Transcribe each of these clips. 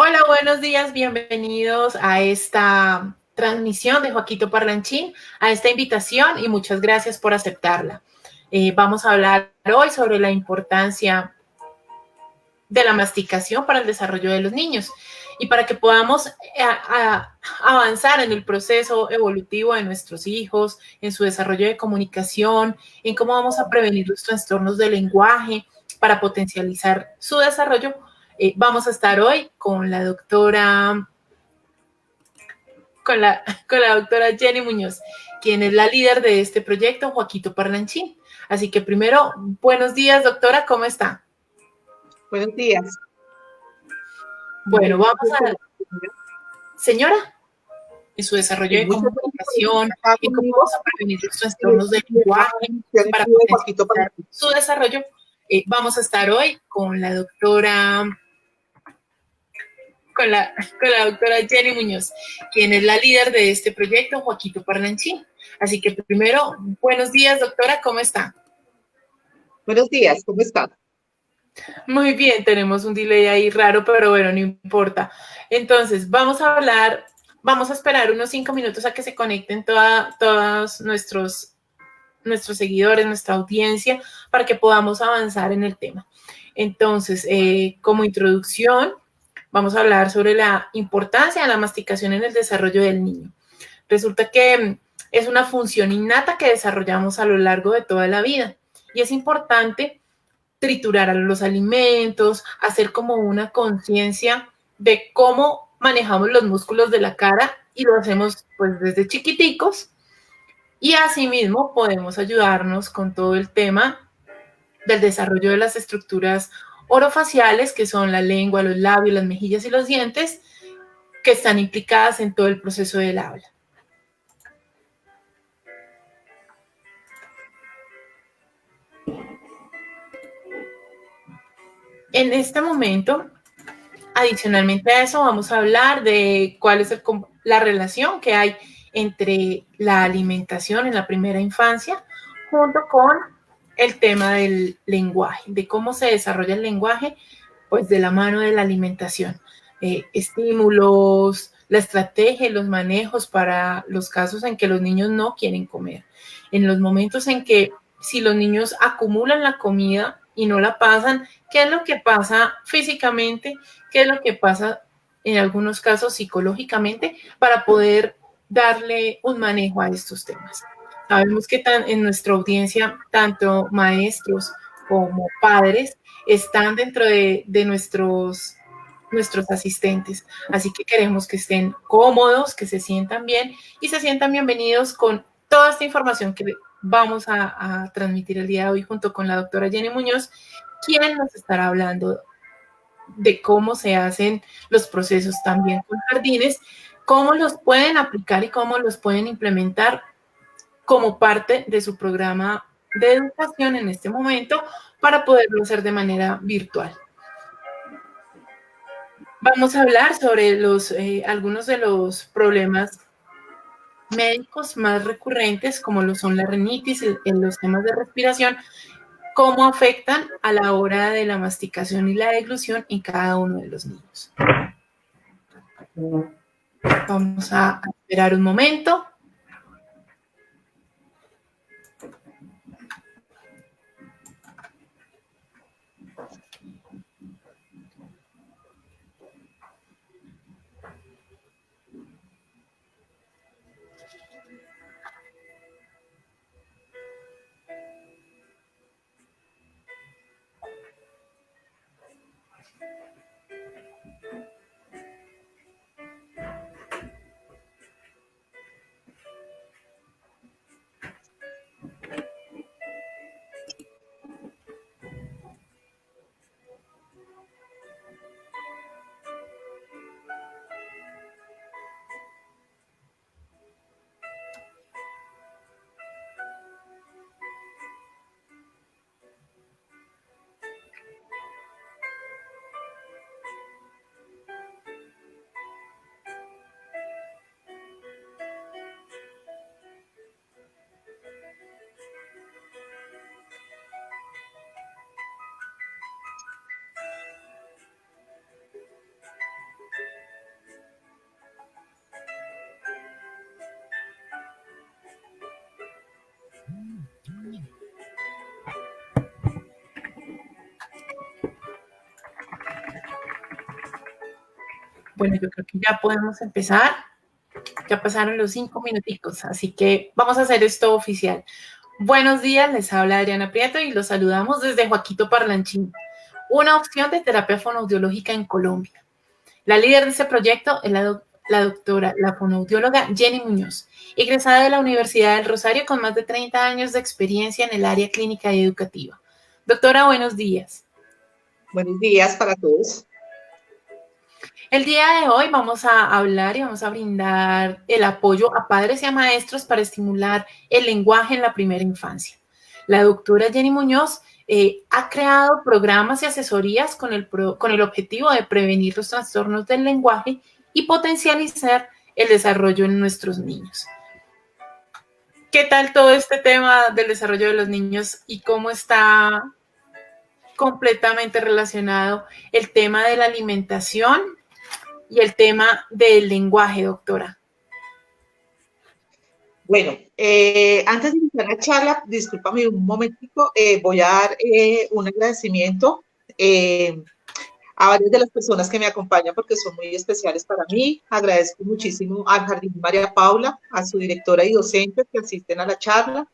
Hola, buenos días, bienvenidos a esta transmisión de Joaquito Parlanchín, a esta invitación y muchas gracias por aceptarla. Vamos a hablar hoy sobre la importancia de la masticación para el desarrollo de los niños y para que podamos avanzar en el proceso evolutivo de nuestros hijos, en su desarrollo de comunicación, en cómo vamos a prevenir los trastornos del lenguaje para potencializar su desarrollo. Vamos a estar hoy con la doctora, con la doctora Jenny Muñoz, quien es la líder de este proyecto, Joaquito Parlanchín. Así que primero, buenos días, doctora, ¿cómo está? Buenos días. Bueno, Muy vamos bien, a, señora, en su desarrollo y de muchas gracias por estar comunicación, acá en cómo conmigo vamos a prevenir los en trastornos esta del lenguaje transmisión para aquí de Joaquito para potencializar ti. su desarrollo. Vamos a estar hoy con la doctora Jenny Muñoz, quien es la líder de este proyecto, Joaquito Parlanchín. Así que primero, buenos días, doctora, ¿cómo está? Buenos días, ¿cómo está? Muy bien, tenemos un delay ahí raro, pero bueno, no importa. Entonces, vamos a esperar unos 5 minutos a que se conecten todos nuestros seguidores, nuestra audiencia, para que podamos avanzar en el tema. Entonces, como introducción, vamos a hablar sobre la importancia de la masticación en el desarrollo del niño. Resulta que es una función innata que desarrollamos a lo largo de toda la vida y es importante triturar los alimentos, hacer como una conciencia de cómo manejamos los músculos de la cara y lo hacemos pues desde chiquiticos y asimismo podemos ayudarnos con todo el tema del desarrollo de las estructuras orofaciales, que son la lengua, los labios, las mejillas y los dientes, que están implicadas en todo el proceso del habla. En este momento, adicionalmente a eso, vamos a hablar de cuál es la relación que hay entre la alimentación en la primera infancia junto con el tema del lenguaje, de cómo se desarrolla el lenguaje, pues de la mano de la alimentación. Estímulos, la estrategia y los manejos para los casos en que los niños no quieren comer. En los momentos en que si los niños acumulan la comida y no la pasan, ¿qué es lo que pasa físicamente? ¿Qué es lo que pasa en algunos casos psicológicamente para poder darle un manejo a estos temas? Sabemos que en nuestra audiencia, tanto maestros como padres están dentro de nuestros asistentes. Así que queremos que estén cómodos, que se sientan bien y se sientan bienvenidos con toda esta información que vamos a transmitir el día de hoy junto con la doctora Jenny Muñoz, quien nos estará hablando de cómo se hacen los procesos también con jardines, cómo los pueden aplicar y cómo los pueden implementar como parte de su programa de educación en este momento para poderlo hacer de manera virtual. Vamos a hablar sobre algunos de los problemas médicos más recurrentes, como lo son la rinitis, en los temas de respiración, cómo afectan a la hora de la masticación y la deglución en cada uno de los niños. Vamos a esperar un momento. Bueno, yo creo que ya podemos empezar. Ya pasaron los 5 minuticos, así que vamos a hacer esto oficial. Buenos días, les habla Adriana Prieto y los saludamos desde Joaquito Parlanchín, una opción de terapia fonoaudiológica en Colombia. La líder de este proyecto es la fonoaudióloga Jenny Muñoz, egresada de la Universidad del Rosario con más de 30 años de experiencia en el área clínica y educativa. Doctora, buenos días. Buenos días para todos. El día de hoy vamos a hablar y vamos a brindar el apoyo a padres y a maestros para estimular el lenguaje en la primera infancia. La doctora Jenny Muñoz ha creado programas y asesorías con el objetivo de prevenir los trastornos del lenguaje y potencializar el desarrollo en nuestros niños. ¿Qué tal todo este tema del desarrollo de los niños y cómo está completamente relacionado el tema de la alimentación y el tema del lenguaje, doctora? Bueno, antes de iniciar la charla, discúlpame un momentico, voy a dar un agradecimiento a varias de las personas que me acompañan porque son muy especiales para mí. Agradezco muchísimo al Jardín María Paula, a su directora y docentes que asisten a la charla,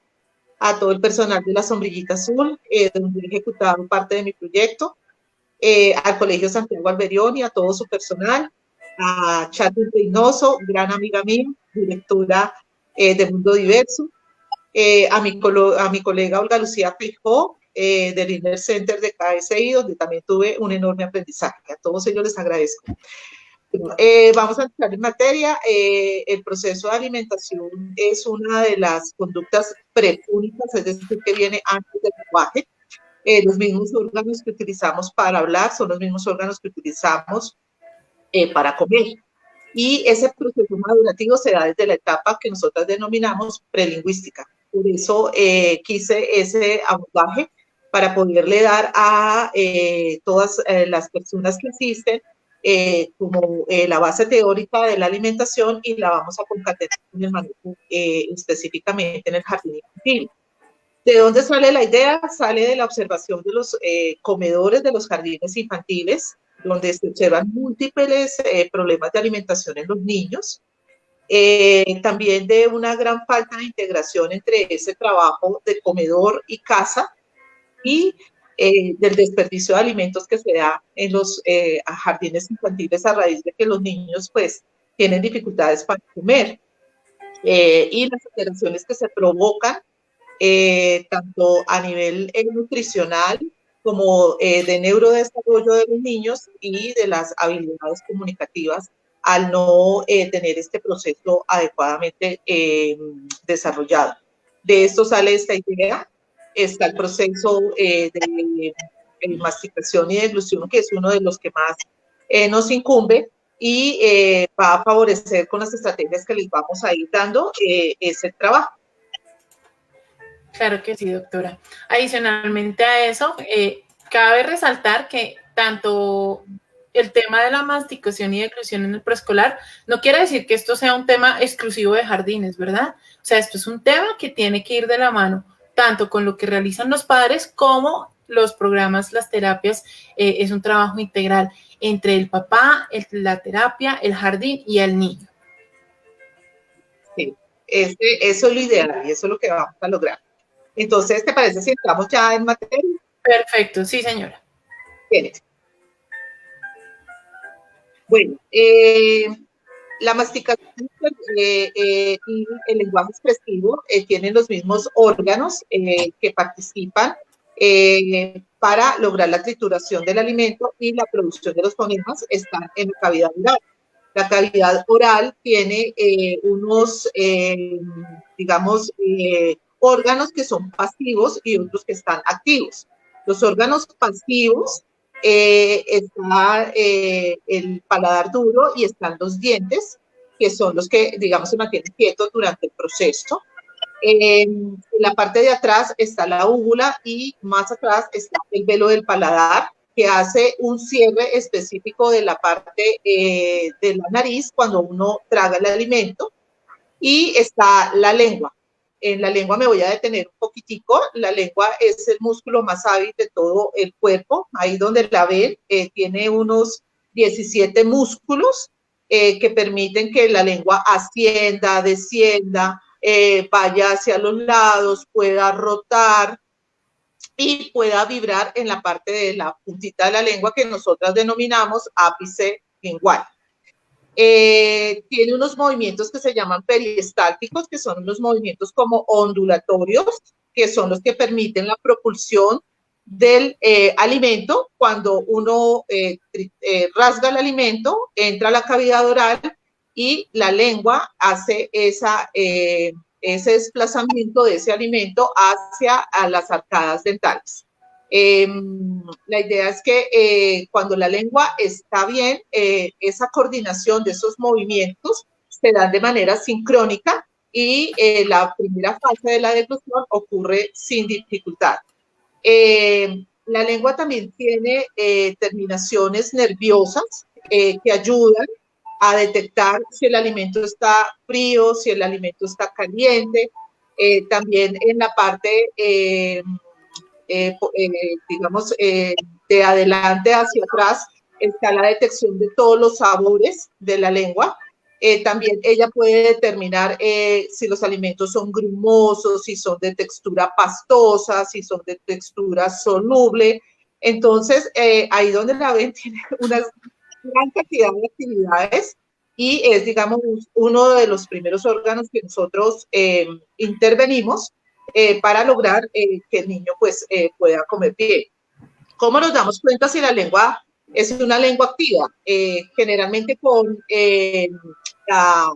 a todo el personal de la Sombrillita Azul, donde he ejecutado parte de mi proyecto, al Colegio Santiago Alberión y a todo su personal, a Chatlin Reynoso, gran amiga mía, directora de Mundo Diverso, a mi colega Olga Lucía Feijó, del Inner Center de KSI, donde también tuve un enorme aprendizaje. A todos ellos les agradezco. Vamos a entrar en materia. El proceso de alimentación es una de las conductas prepúnicas, es decir, que viene antes del lenguaje. Los mismos órganos que utilizamos para hablar son los mismos órganos que utilizamos para comer. Y ese proceso madurativo se da desde la etapa que nosotras denominamos prelingüística. Por eso quise ese abordaje para poderle dar a todas las personas que asisten como la base teórica de la alimentación y la vamos a concatenar en el manejo específicamente en el jardín infantil. ¿De dónde sale la idea? Sale de la observación de los comedores de los jardines infantiles, donde se observan múltiples problemas de alimentación en los niños, también de una gran falta de integración entre ese trabajo de comedor y casa y del desperdicio de alimentos que se da en los jardines infantiles a raíz de que los niños pues tienen dificultades para comer y las alteraciones que se provocan tanto a nivel nutricional como de neurodesarrollo de los niños y de las habilidades comunicativas al no tener este proceso adecuadamente desarrollado. De esto sale esta idea. Está el proceso de masticación y deglución, que es uno de los que más nos incumbe y va a favorecer con las estrategias que les vamos a ir dando ese trabajo. Claro que sí, doctora. Adicionalmente a eso, cabe resaltar que tanto el tema de la masticación y deglución en el preescolar no quiere decir que esto sea un tema exclusivo de jardines, ¿verdad? O sea, esto es un tema que tiene que ir de la mano, tanto con lo que realizan los padres como los programas, las terapias, es un trabajo integral entre el papá, la terapia, el jardín y el niño. Sí, eso es lo ideal y eso es lo que vamos a lograr. Entonces, ¿te parece si entramos ya en materia? Perfecto, sí, señora. Bien. Bueno, la masticación y el lenguaje expresivo tienen los mismos órganos que participan para lograr la trituración del alimento y la producción de los fonemas están en la cavidad oral. La cavidad oral tiene unos, digamos, órganos que son pasivos y otros que están activos. Los órganos pasivos está el paladar duro y están los dientes, que son los que, digamos, se mantienen quietos durante el proceso. En la parte de atrás está la úvula y más atrás está el velo del paladar, que hace un cierre específico de la parte de la nariz cuando uno traga el alimento. Y está la lengua. En la lengua me voy a detener un poquitico. La lengua es el músculo más hábil de todo el cuerpo. Ahí donde la ven, tiene unos 17 músculos que permiten que la lengua ascienda, descienda, vaya hacia los lados, pueda rotar y pueda vibrar en la parte de la puntita de la lengua que nosotras denominamos ápice lingual. Tiene unos movimientos que se llaman peristálticos, que son unos movimientos como ondulatorios, que son los que permiten la propulsión del alimento. Cuando uno rasga el alimento, entra a la cavidad oral y la lengua hace ese desplazamiento de ese alimento hacia las arcadas dentales. La idea es que cuando la lengua está bien, esa coordinación de esos movimientos se dan de manera sincrónica y la primera fase de la deglución ocurre sin dificultad. La lengua también tiene terminaciones nerviosas que ayudan a detectar si el alimento está frío, si el alimento está caliente. También en la parte digamos, de adelante hacia atrás está la detección de todos los sabores de la lengua. También ella puede determinar si los alimentos son grumosos, si son de textura pastosa, si son de textura soluble. Entonces, ahí donde la ven tiene una gran cantidad de actividades y es, digamos, uno de los primeros órganos que nosotros intervenimos para lograr que el niño pues pueda comer bien. ¿Cómo nos damos cuenta si la lengua es una lengua activa? Generalmente con la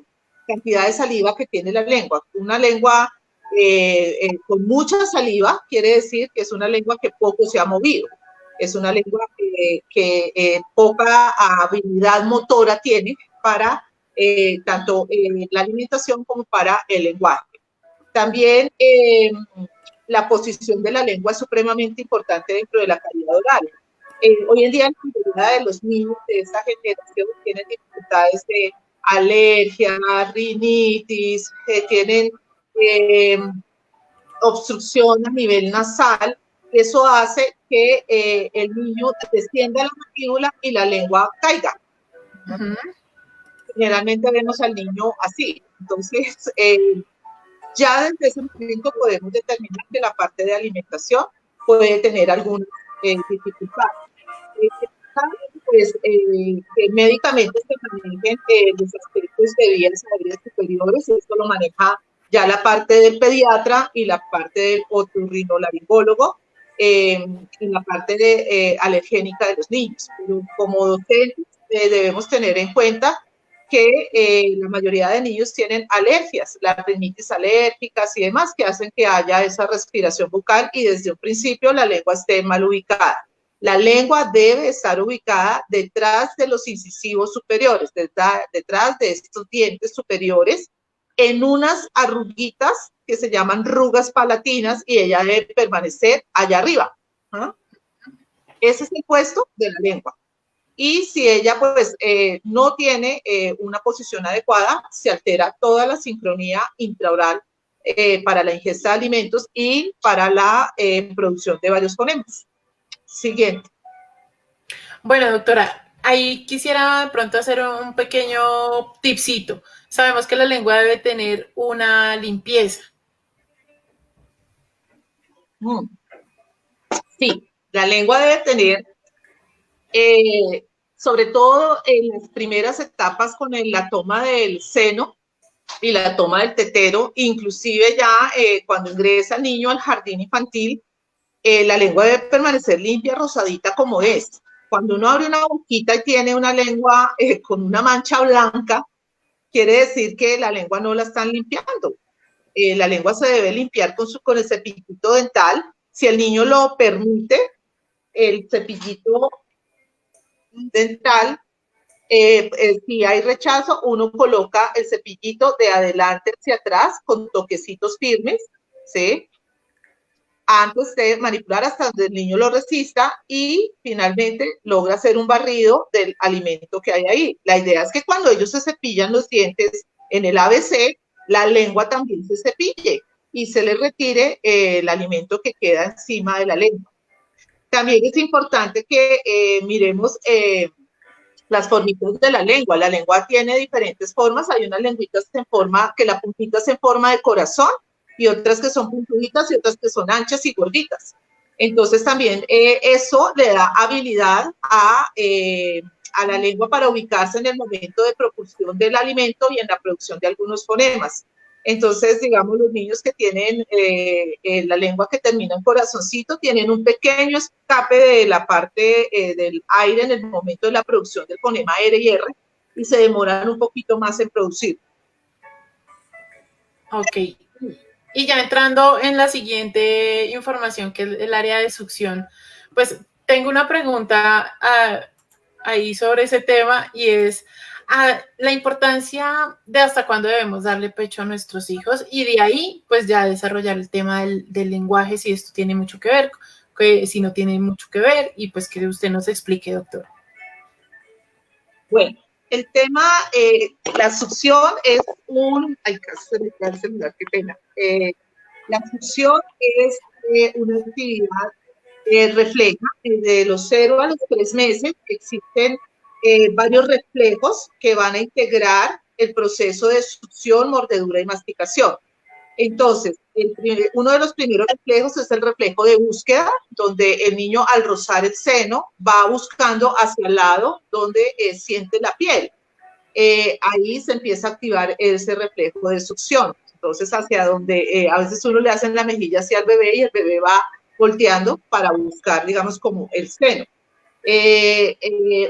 cantidad de saliva que tiene la lengua. Una lengua con mucha saliva quiere decir que es una lengua que poco se ha movido. Es una lengua que poca habilidad motora tiene para tanto la alimentación como para el lenguaje. También la posición de la lengua es supremamente importante dentro de la calidad oral. Hoy en día la mayoría de los niños de esta generación tienen dificultades de alergia, rinitis, tienen obstrucción a nivel nasal. Eso hace que el niño descienda la mandíbula y la lengua caiga. Uh-huh. Generalmente vemos al niño así. Entonces, ya desde ese momento podemos determinar que la parte de alimentación puede tener alguna dificultad. Pues, que médicamente se manejen los aspectos de vías aéreas superiores, esto lo maneja ya la parte del pediatra y la parte del otorrinolaringólogo, en la parte de alergénica de los niños. Pero como docentes debemos tener en cuenta que la mayoría de niños tienen alergias, las rinitis alérgicas y demás, que hacen que haya esa respiración bucal y desde un principio la lengua esté mal ubicada. La lengua debe estar ubicada detrás de los incisivos superiores, detrás de estos dientes superiores, en unas arruguitas que se llaman rugas palatinas y ella debe permanecer allá arriba. ¿Ah? Ese es el puesto de la lengua. Y si ella pues no tiene una posición adecuada, se altera toda la sincronía intraoral para la ingesta de alimentos y para la producción de varios fonemas. Siguiente. Bueno, doctora, ahí quisiera de pronto hacer un pequeño tipcito. Sabemos que la lengua debe tener una limpieza. Sí, la lengua debe tener, sobre todo en las primeras etapas con la toma del seno y la toma del tetero, inclusive ya cuando ingresa el niño al jardín infantil, la lengua debe permanecer limpia, rosadita como es. Cuando uno abre una boquita y tiene una lengua con una mancha blanca, quiere decir que la lengua no la están limpiando. La lengua se debe limpiar con el cepillito dental. Si el niño lo permite, el cepillito dental, si hay rechazo, uno coloca el cepillito de adelante hacia atrás con toquecitos firmes, ¿sí? Antes de manipular hasta donde el niño lo resista y finalmente logra hacer un barrido del alimento que hay ahí. La idea es que cuando ellos se cepillan los dientes en el ABC, la lengua también se cepille y se le retire el alimento que queda encima de la lengua. También es importante que miremos las formitas de la lengua. La lengua tiene diferentes formas. Hay unas lengüitas en forma, que la puntita es en forma de corazón, y otras que son puntuditas y otras que son anchas y gorditas. Entonces también eso le da habilidad a la lengua para ubicarse en el momento de propulsión del alimento y en la producción de algunos fonemas. Entonces, digamos, los niños que tienen la lengua que termina en corazoncito tienen un pequeño escape de la parte del aire en el momento de la producción del fonema R y R, y se demoran un poquito más en producir. Ok. Y ya entrando en la siguiente información, que es el área de succión, pues tengo una pregunta ahí sobre ese tema, y es la importancia de hasta cuándo debemos darle pecho a nuestros hijos, y de ahí pues ya desarrollar el tema del lenguaje, si esto tiene mucho que ver, si no tiene mucho que ver, y pues que usted nos explique, doctor. Bueno, el tema, la succión es ay, casi se me cae el celular, qué pena. La succión es una actividad refleja de los 0 a los 3 meses. Existen varios reflejos que van a integrar el proceso de succión, mordedura y masticación. Entonces, uno de los primeros reflejos es el reflejo de búsqueda, donde el niño al rozar el seno va buscando hacia el lado donde siente la piel. Ahí se empieza a activar ese reflejo de succión. Entonces, hacia donde a veces uno le hace en la mejilla hacia el bebé y el bebé va volteando para buscar, digamos, como el seno.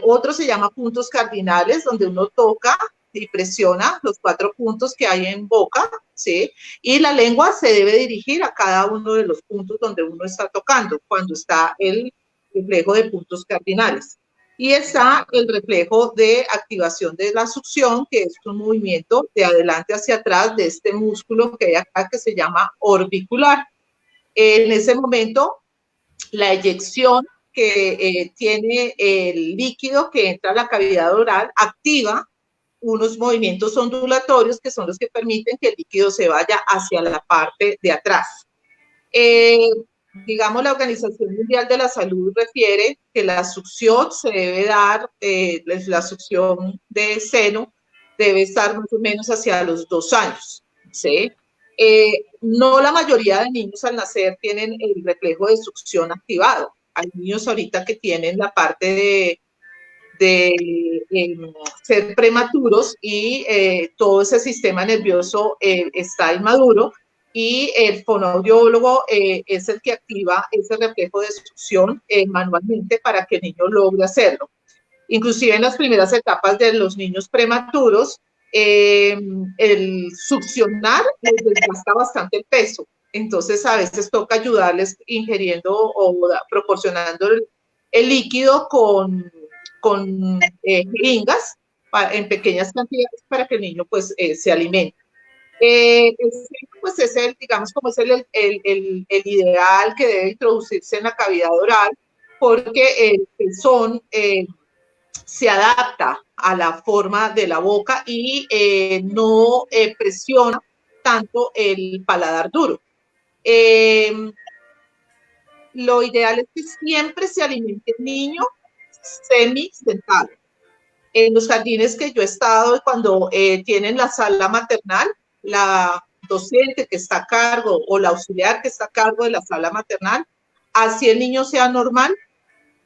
Otro se llama puntos cardinales, donde uno toca y presiona los 4 puntos que hay en boca, ¿sí? Y la lengua se debe dirigir a cada uno de los puntos donde uno está tocando, cuando está el reflejo de puntos cardinales. Y está el reflejo de activación de la succión, que es un movimiento de adelante hacia atrás de este músculo que hay acá, que se llama orbicular. En ese momento, la eyección que tiene el líquido que entra a la cavidad oral activa unos movimientos ondulatorios que son los que permiten que el líquido se vaya hacia la parte de atrás. Digamos, la Organización Mundial de la Salud refiere que la succión se debe dar, la succión de seno debe estar más o menos hacia los 2 años, ¿sí? No la mayoría de niños al nacer tienen el reflejo de succión activado. Hay niños ahorita que tienen la parte de ser prematuros y todo ese sistema nervioso está inmaduro, y el fonoaudiólogo es el que activa ese reflejo de succión manualmente para que el niño logre hacerlo. Inclusive en las primeras etapas de los niños prematuros, el succionar les desgasta bastante el peso. Entonces a veces toca ayudarles ingiriendo o proporcionando el líquido con jeringas en pequeñas cantidades para que el niño pues se alimente. Pues es el, digamos, como es el ideal que debe introducirse en la cavidad oral, porque el pezón se adapta a la forma de la boca y no presiona tanto el paladar duro. Lo ideal es que siempre se alimente el niño semi-sentado. En los jardines que yo he estado, cuando tienen la sala maternal, la docente que está a cargo o la auxiliar que está a cargo de la sala maternal, así el niño sea normal,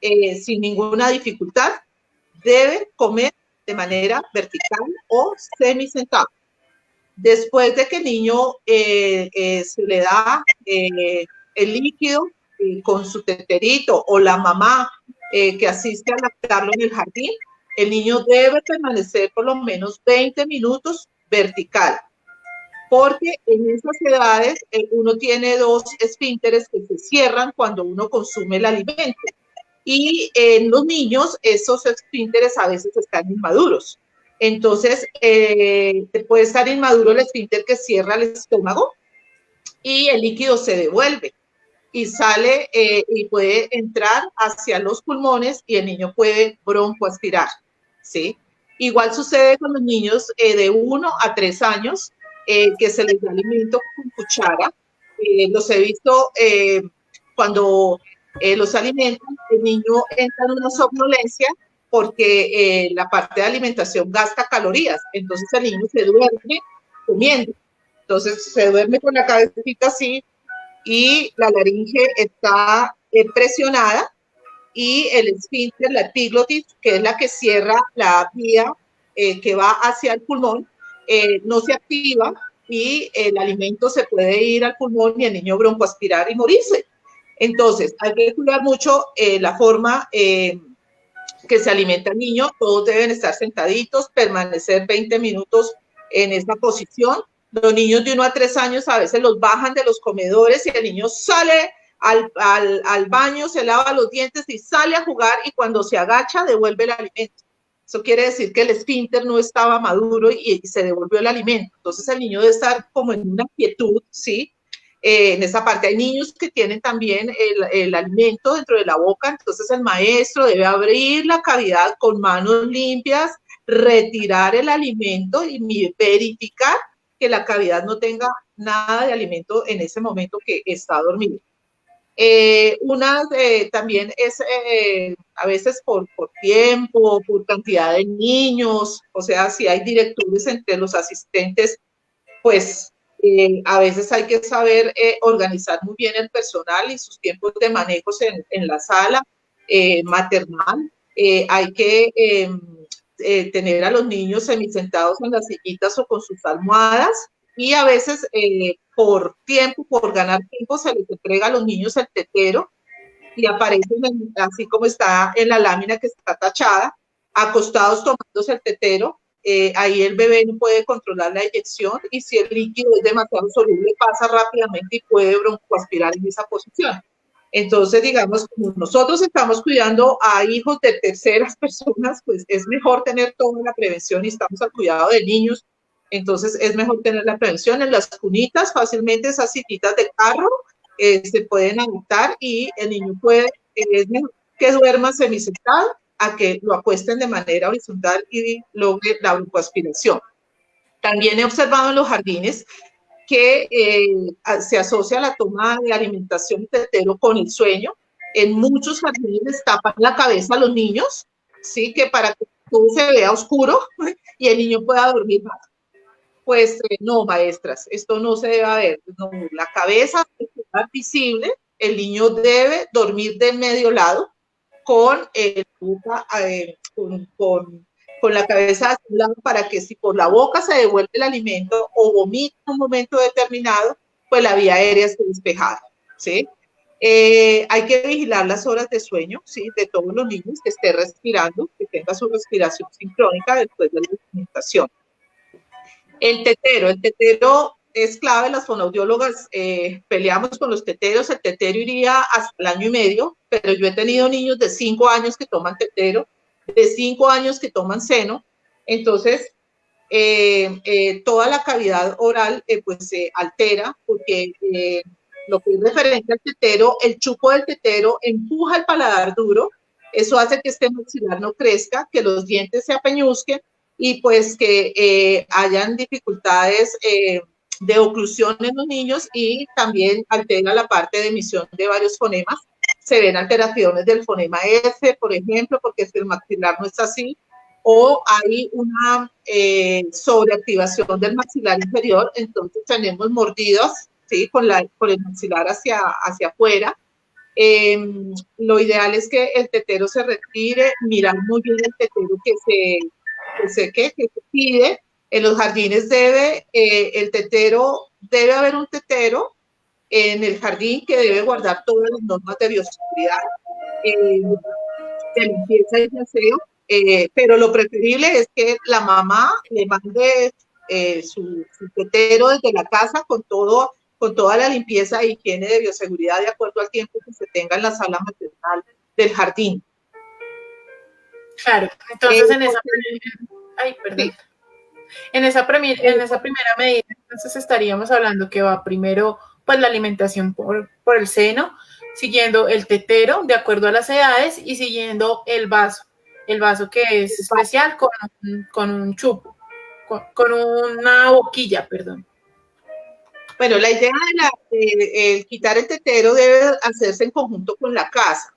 sin ninguna dificultad, debe comer de manera vertical o semi-sentado. Después de que el niño se le da el líquido con su teterito, o la mamá que asiste a lactarlo en el jardín, el niño debe permanecer por lo menos 20 minutos vertical, porque en esas edades uno tiene 2 esfínteres que se cierran cuando uno consume el alimento, y en los niños esos esfínteres a veces están inmaduros. Entonces puede estar inmaduro el esfínter que cierra el estómago y el líquido se devuelve y sale y puede entrar hacia los pulmones y el niño puede broncoaspirar, ¿sí? Igual sucede con los niños de 1 a 3 años que se les da alimento con cuchara. Los he visto cuando los alimentan, el niño entra en una somnolencia porque la parte de alimentación gasta calorías, entonces el niño se duerme comiendo, entonces se duerme con la cabecita así y la laringe está presionada y el esfínter, la epiglotis, que es la que cierra la vía que va hacia el pulmón, no se activa y el alimento se puede ir al pulmón y el niño broncoaspirar y morirse. Entonces, hay que cuidar mucho la forma que se alimenta el niño. Todos deben estar sentaditos, permanecer 20 minutos en esta posición. Los niños de 1 a 3 años a veces los bajan de los comedores y el niño sale al baño, se lava los dientes y sale a jugar, y cuando se agacha devuelve el alimento. Eso quiere decir que el esfínter no estaba maduro y se devolvió el alimento. Entonces el niño debe estar como en una quietud, ¿sí? En esa parte hay niños que tienen también el alimento dentro de la boca, entonces el maestro debe abrir la cavidad con manos limpias, retirar el alimento y verificar que la cavidad no tenga nada de alimento en ese momento que está dormido. También es a veces por tiempo, por cantidad de niños, o sea, si hay directores entre los asistentes, pues a veces hay que saber organizar muy bien el personal y sus tiempos de manejos en la sala maternal. Hay que tener a los niños semisentados en las sillitas o con sus almohadas, y a veces por tiempo, por ganar tiempo, se les entrega a los niños el tetero y aparecen así como está en la lámina que está tachada, acostados tomándose el tetero. Ahí el bebé no puede controlar la eyección y si el líquido es demasiado soluble pasa rápidamente y puede broncoaspirar en esa posición. Entonces, digamos, como nosotros estamos cuidando a hijos de terceras personas, pues es mejor tener toda la prevención y estamos al cuidado de niños. Entonces, es mejor tener la prevención en las cunitas, fácilmente esas sillitas de carro se pueden adaptar y el niño puede, es mejor que duerma semisentado a que lo acuesten de manera horizontal y logre la broncoaspiración. También he observado en los jardines que se asocia la toma de alimentación tetero con el sueño. En muchos jardines tapan la cabeza a los niños, ¿sí? Que para que todo se vea oscuro y el niño pueda dormir más. Pues no, maestras, esto no se debe ver. No, la cabeza debe estar visible, el niño debe dormir de medio lado con la cabeza hacia un lado, para que si por la boca se devuelve el alimento o vomita en un momento determinado, pues la vía aérea esté despejada, ¿sí? Hay que vigilar las horas de sueño, ¿sí? De todos los niños, que esté respirando, que tenga su respiración sincrónica después de la alimentación. El tetero es clave. Las fonoaudiólogas peleamos con los teteros. El tetero iría hasta el 1 año y medio, pero yo he tenido niños de 5 años que toman tetero, de 5 años que toman seno. Entonces, toda la cavidad oral pues se altera, porque lo que es referente al tetero, el chupo del tetero empuja el paladar duro. Eso hace que este maxilar no crezca, que los dientes se apeñuzquen y pues que hayan dificultades de oclusión en los niños, y también altera la parte de emisión de varios fonemas. Se ven alteraciones del fonema S, por ejemplo, porque el maxilar no está así, o hay una sobreactivación del maxilar inferior, entonces tenemos mordidas, ¿sí? con el maxilar hacia afuera. Lo ideal es que el tetero se retire, mirar muy bien el tetero que se pide. En los jardines el tetero, debe haber un tetero en el jardín que debe guardar todas las normas de bioseguridad, de limpieza y de aseo, pero lo preferible es que la mamá le mande su tetero desde la casa con toda la limpieza e higiene de bioseguridad de acuerdo al tiempo que se tenga en la sala maternal del jardín. Claro, entonces sí. En esa primera medida, entonces estaríamos hablando que va primero pues la alimentación por el seno, siguiendo el tetero de acuerdo a las edades y siguiendo el vaso que es especial con un chupo, con una boquilla, perdón. Bueno, la idea de quitar el tetero debe hacerse en conjunto con la casa.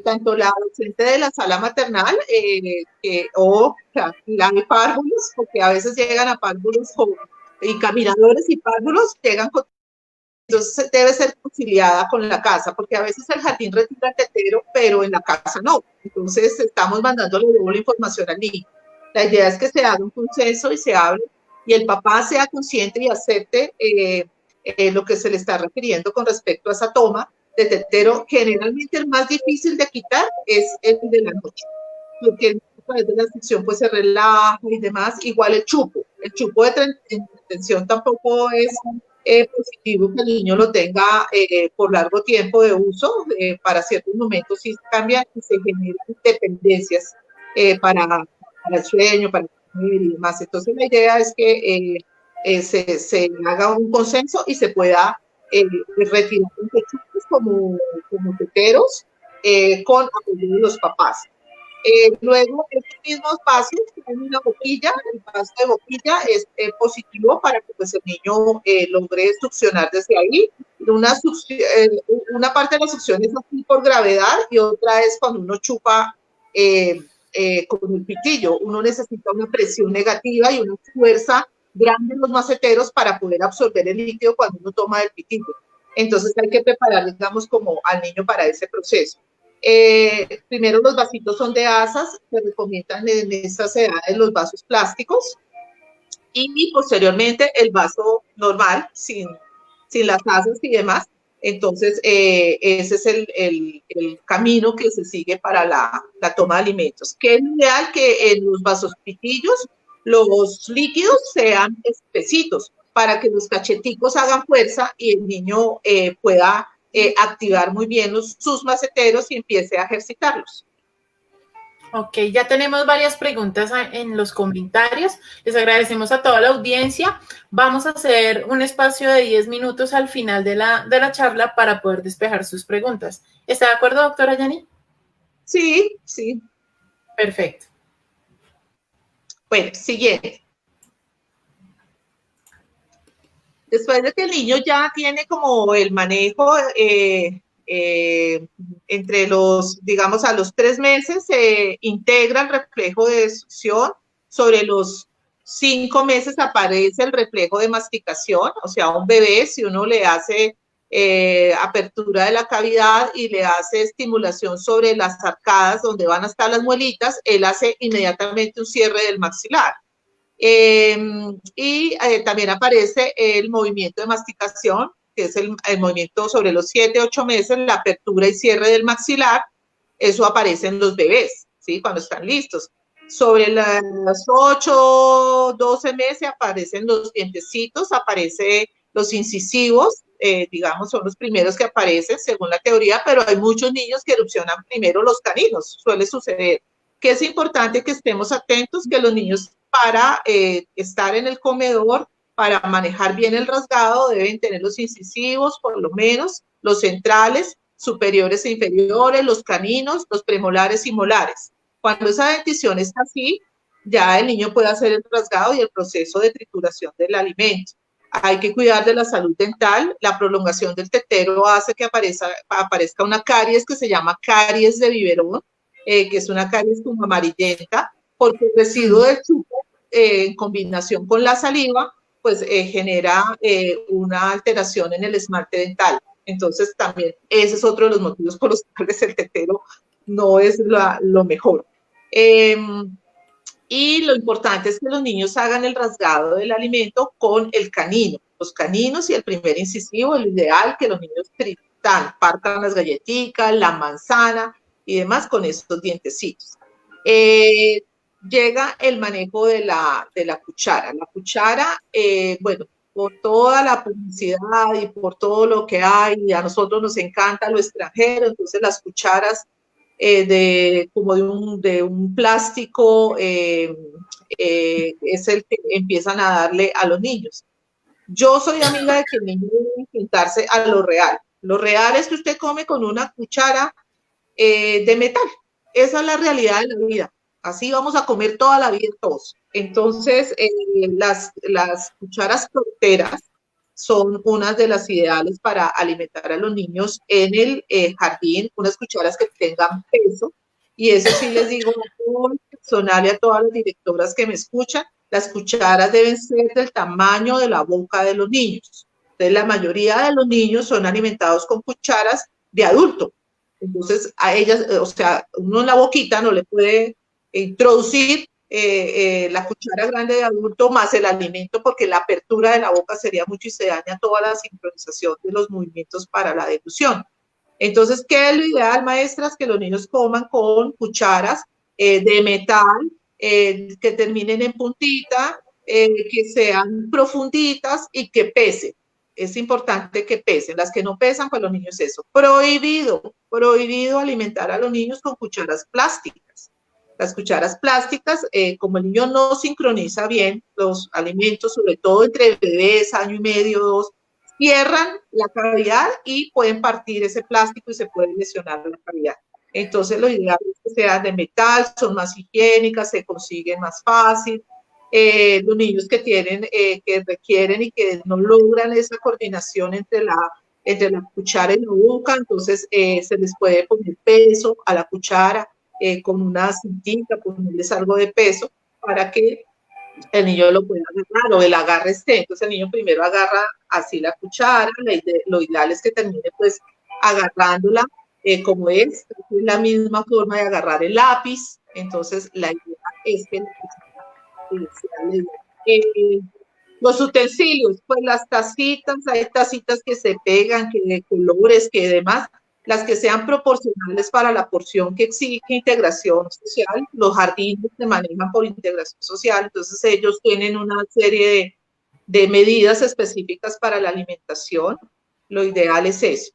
Tanto la docente de la sala maternal o sea, la de párvulos, porque a veces llegan a párvulos y caminadores y párvulos llegan con, entonces debe ser conciliada con la casa, porque a veces el jardín retira el tetero, pero en la casa no. Entonces estamos mandándole doble información al niño. La idea es que se haga un consenso y se hable y el papá sea consciente y acepte lo que se le está refiriendo con respecto a esa toma de tetero. Generalmente el más difícil de quitar es el de la noche, porque a través de la succión pues se relaja y demás. Igual el chupo de tensión tampoco es positivo que el niño lo tenga por largo tiempo de uso. Para ciertos momentos sí cambia y se generan dependencias para el sueño, para dormir y demás. Entonces la idea es que se haga un consenso y se pueda retirar los chupos como teteros con apoyo de los papás. Luego, estos mismos vasos tienen una boquilla, el vaso de boquilla es positivo para que pues, el niño logre succionar desde ahí. Una parte de la succión es así por gravedad y otra es cuando uno chupa con el pitillo. Uno necesita una presión negativa y una fuerza grande en los maceteros para poder absorber el líquido cuando uno toma el pitillo. Entonces hay que preparar, digamos, como al niño para ese proceso. Primero los vasitos son de asas, se recomiendan en estas edades los vasos plásticos y posteriormente el vaso normal, sin las asas y demás. Entonces, ese es el camino que se sigue para la toma de alimentos. Que es ideal que en los vasos pitillos los líquidos sean espesitos para que los cacheticos hagan fuerza y el niño pueda activar muy bien sus maceteros y empiece a ejercitarlos. Ok, ya tenemos varias preguntas en los comentarios. Les agradecemos a toda la audiencia. Vamos a hacer un espacio de 10 minutos al final de la charla para poder despejar sus preguntas. ¿Está de acuerdo, doctora Yani? Sí, sí. Perfecto. Bueno, siguiente. Después de que el niño ya tiene como el manejo, entre los, digamos, a los 3 meses se integra el reflejo de succión. Sobre los 5 meses aparece el reflejo de masticación, o sea, a un bebé, si uno le hace apertura de la cavidad y le hace estimulación sobre las arcadas donde van a estar las muelitas, él hace inmediatamente un cierre del maxilar. También aparece el movimiento de masticación, que es el movimiento sobre los 7, 8 meses, la apertura y cierre del maxilar. Eso aparece en los bebés, ¿sí? Cuando están listos. Sobre las 8, 12 meses aparecen los dientecitos, aparecen los incisivos, digamos, son los primeros que aparecen según la teoría, pero hay muchos niños que erupcionan primero los caninos, suele suceder. Que es importante que estemos atentos, que los niños para estar en el comedor, para manejar bien el rasgado, deben tener los incisivos, por lo menos, los centrales, superiores e inferiores, los caninos, los premolares y molares. Cuando esa dentición está así, ya el niño puede hacer el rasgado y el proceso de trituración del alimento. Hay que cuidar de la salud dental. La prolongación del tetero hace que aparezca una caries que se llama caries de biberón, que es una caries como amarillenta, porque el residuo del chupo en combinación con la saliva, pues genera una alteración en el esmalte dental. Entonces también ese es otro de los motivos por los cuales el tetero no es lo mejor. Y lo importante es que los niños hagan el rasgado del alimento con el canino. Los caninos y el primer incisivo, lo ideal que los niños partan las galletitas, la manzana y demás con estos dientecitos. Llega el manejo de la cuchara. La cuchara, bueno, por toda la publicidad y por todo lo que hay, a nosotros nos encanta lo extranjero, entonces las cucharas como de un plástico es el que empiezan a darle a los niños. Yo soy amiga de que el niño debe enfrentarse a lo real. Lo real es que usted come con una cuchara de metal. Esa es la realidad de la vida. Así vamos a comer toda la vida todos. Entonces, las cucharas torteras son unas de las ideales para alimentar a los niños en el jardín, unas cucharas que tengan peso. Y eso sí les digo a todo el personal y a todas las directoras que me escuchan, las cucharas deben ser del tamaño de la boca de los niños. Entonces, la mayoría de los niños son alimentados con cucharas de adulto. Entonces, a ellas, o sea, uno en la boquita no le puede introducir la cuchara grande de adulto más el alimento, porque la apertura de la boca sería mucho y se daña toda la sincronización de los movimientos para la deglución. Entonces, ¿qué es lo ideal, maestras? Que los niños coman con cucharas de metal que terminen en puntita, que sean profunditas y que pesen. Es importante que pesen. Las que no pesan, pues los niños eso. Prohibido alimentar a los niños con cucharas plásticas. Las cucharas plásticas, como el niño no sincroniza bien los alimentos, sobre todo entre bebés, año y medio, 2, cierran la cavidad y pueden partir ese plástico y se puede lesionar la cavidad. Entonces, lo ideal es que sean de metal, son más higiénicas, se consiguen más fácil. Los niños que tienen, que requieren y que no logran esa coordinación entre la cuchara y la boca, entonces se les puede poner peso a la cuchara con una cintita, ponerles algo de peso para que el niño lo pueda agarrar o el agarre esté. Entonces el niño primero agarra así la cuchara, lo ideal es que termine pues agarrándola como es la misma forma de agarrar el lápiz. Entonces la idea es que los utensilios, pues las tacitas, hay tacitas que se pegan, que de colores, que demás, las que sean proporcionales para la porción que exige integración social. Los jardines se manejan por integración social, entonces ellos tienen una serie de medidas específicas para la alimentación. Lo ideal es eso.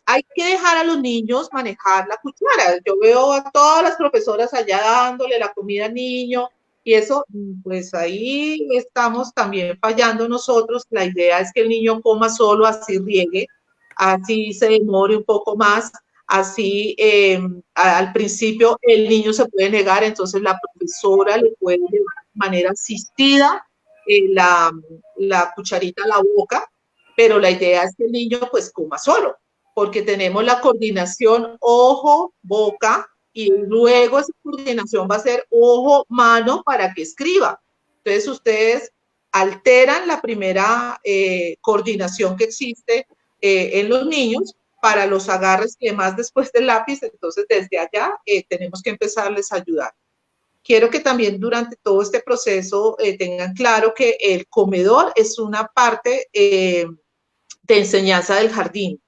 Hay que dejar a los niños manejar la cuchara. Yo veo a todas las profesoras allá dándole la comida al niño, y eso, pues ahí estamos también fallando nosotros. La idea es que el niño coma solo, así riegue, así se demore un poco más, así al principio el niño se puede negar, entonces la profesora le puede llevar de manera asistida la cucharita a la boca, pero la idea es que el niño pues coma solo, porque tenemos la coordinación ojo-boca, y luego esa coordinación va a ser ojo-mano para que escriba. Entonces ustedes alteran la primera coordinación que existe en los niños para los agarres y demás después del lápiz. Entonces desde allá tenemos que empezarles a ayudar. Quiero que también durante todo este proceso tengan claro que el comedor es una parte de enseñanza del jardín.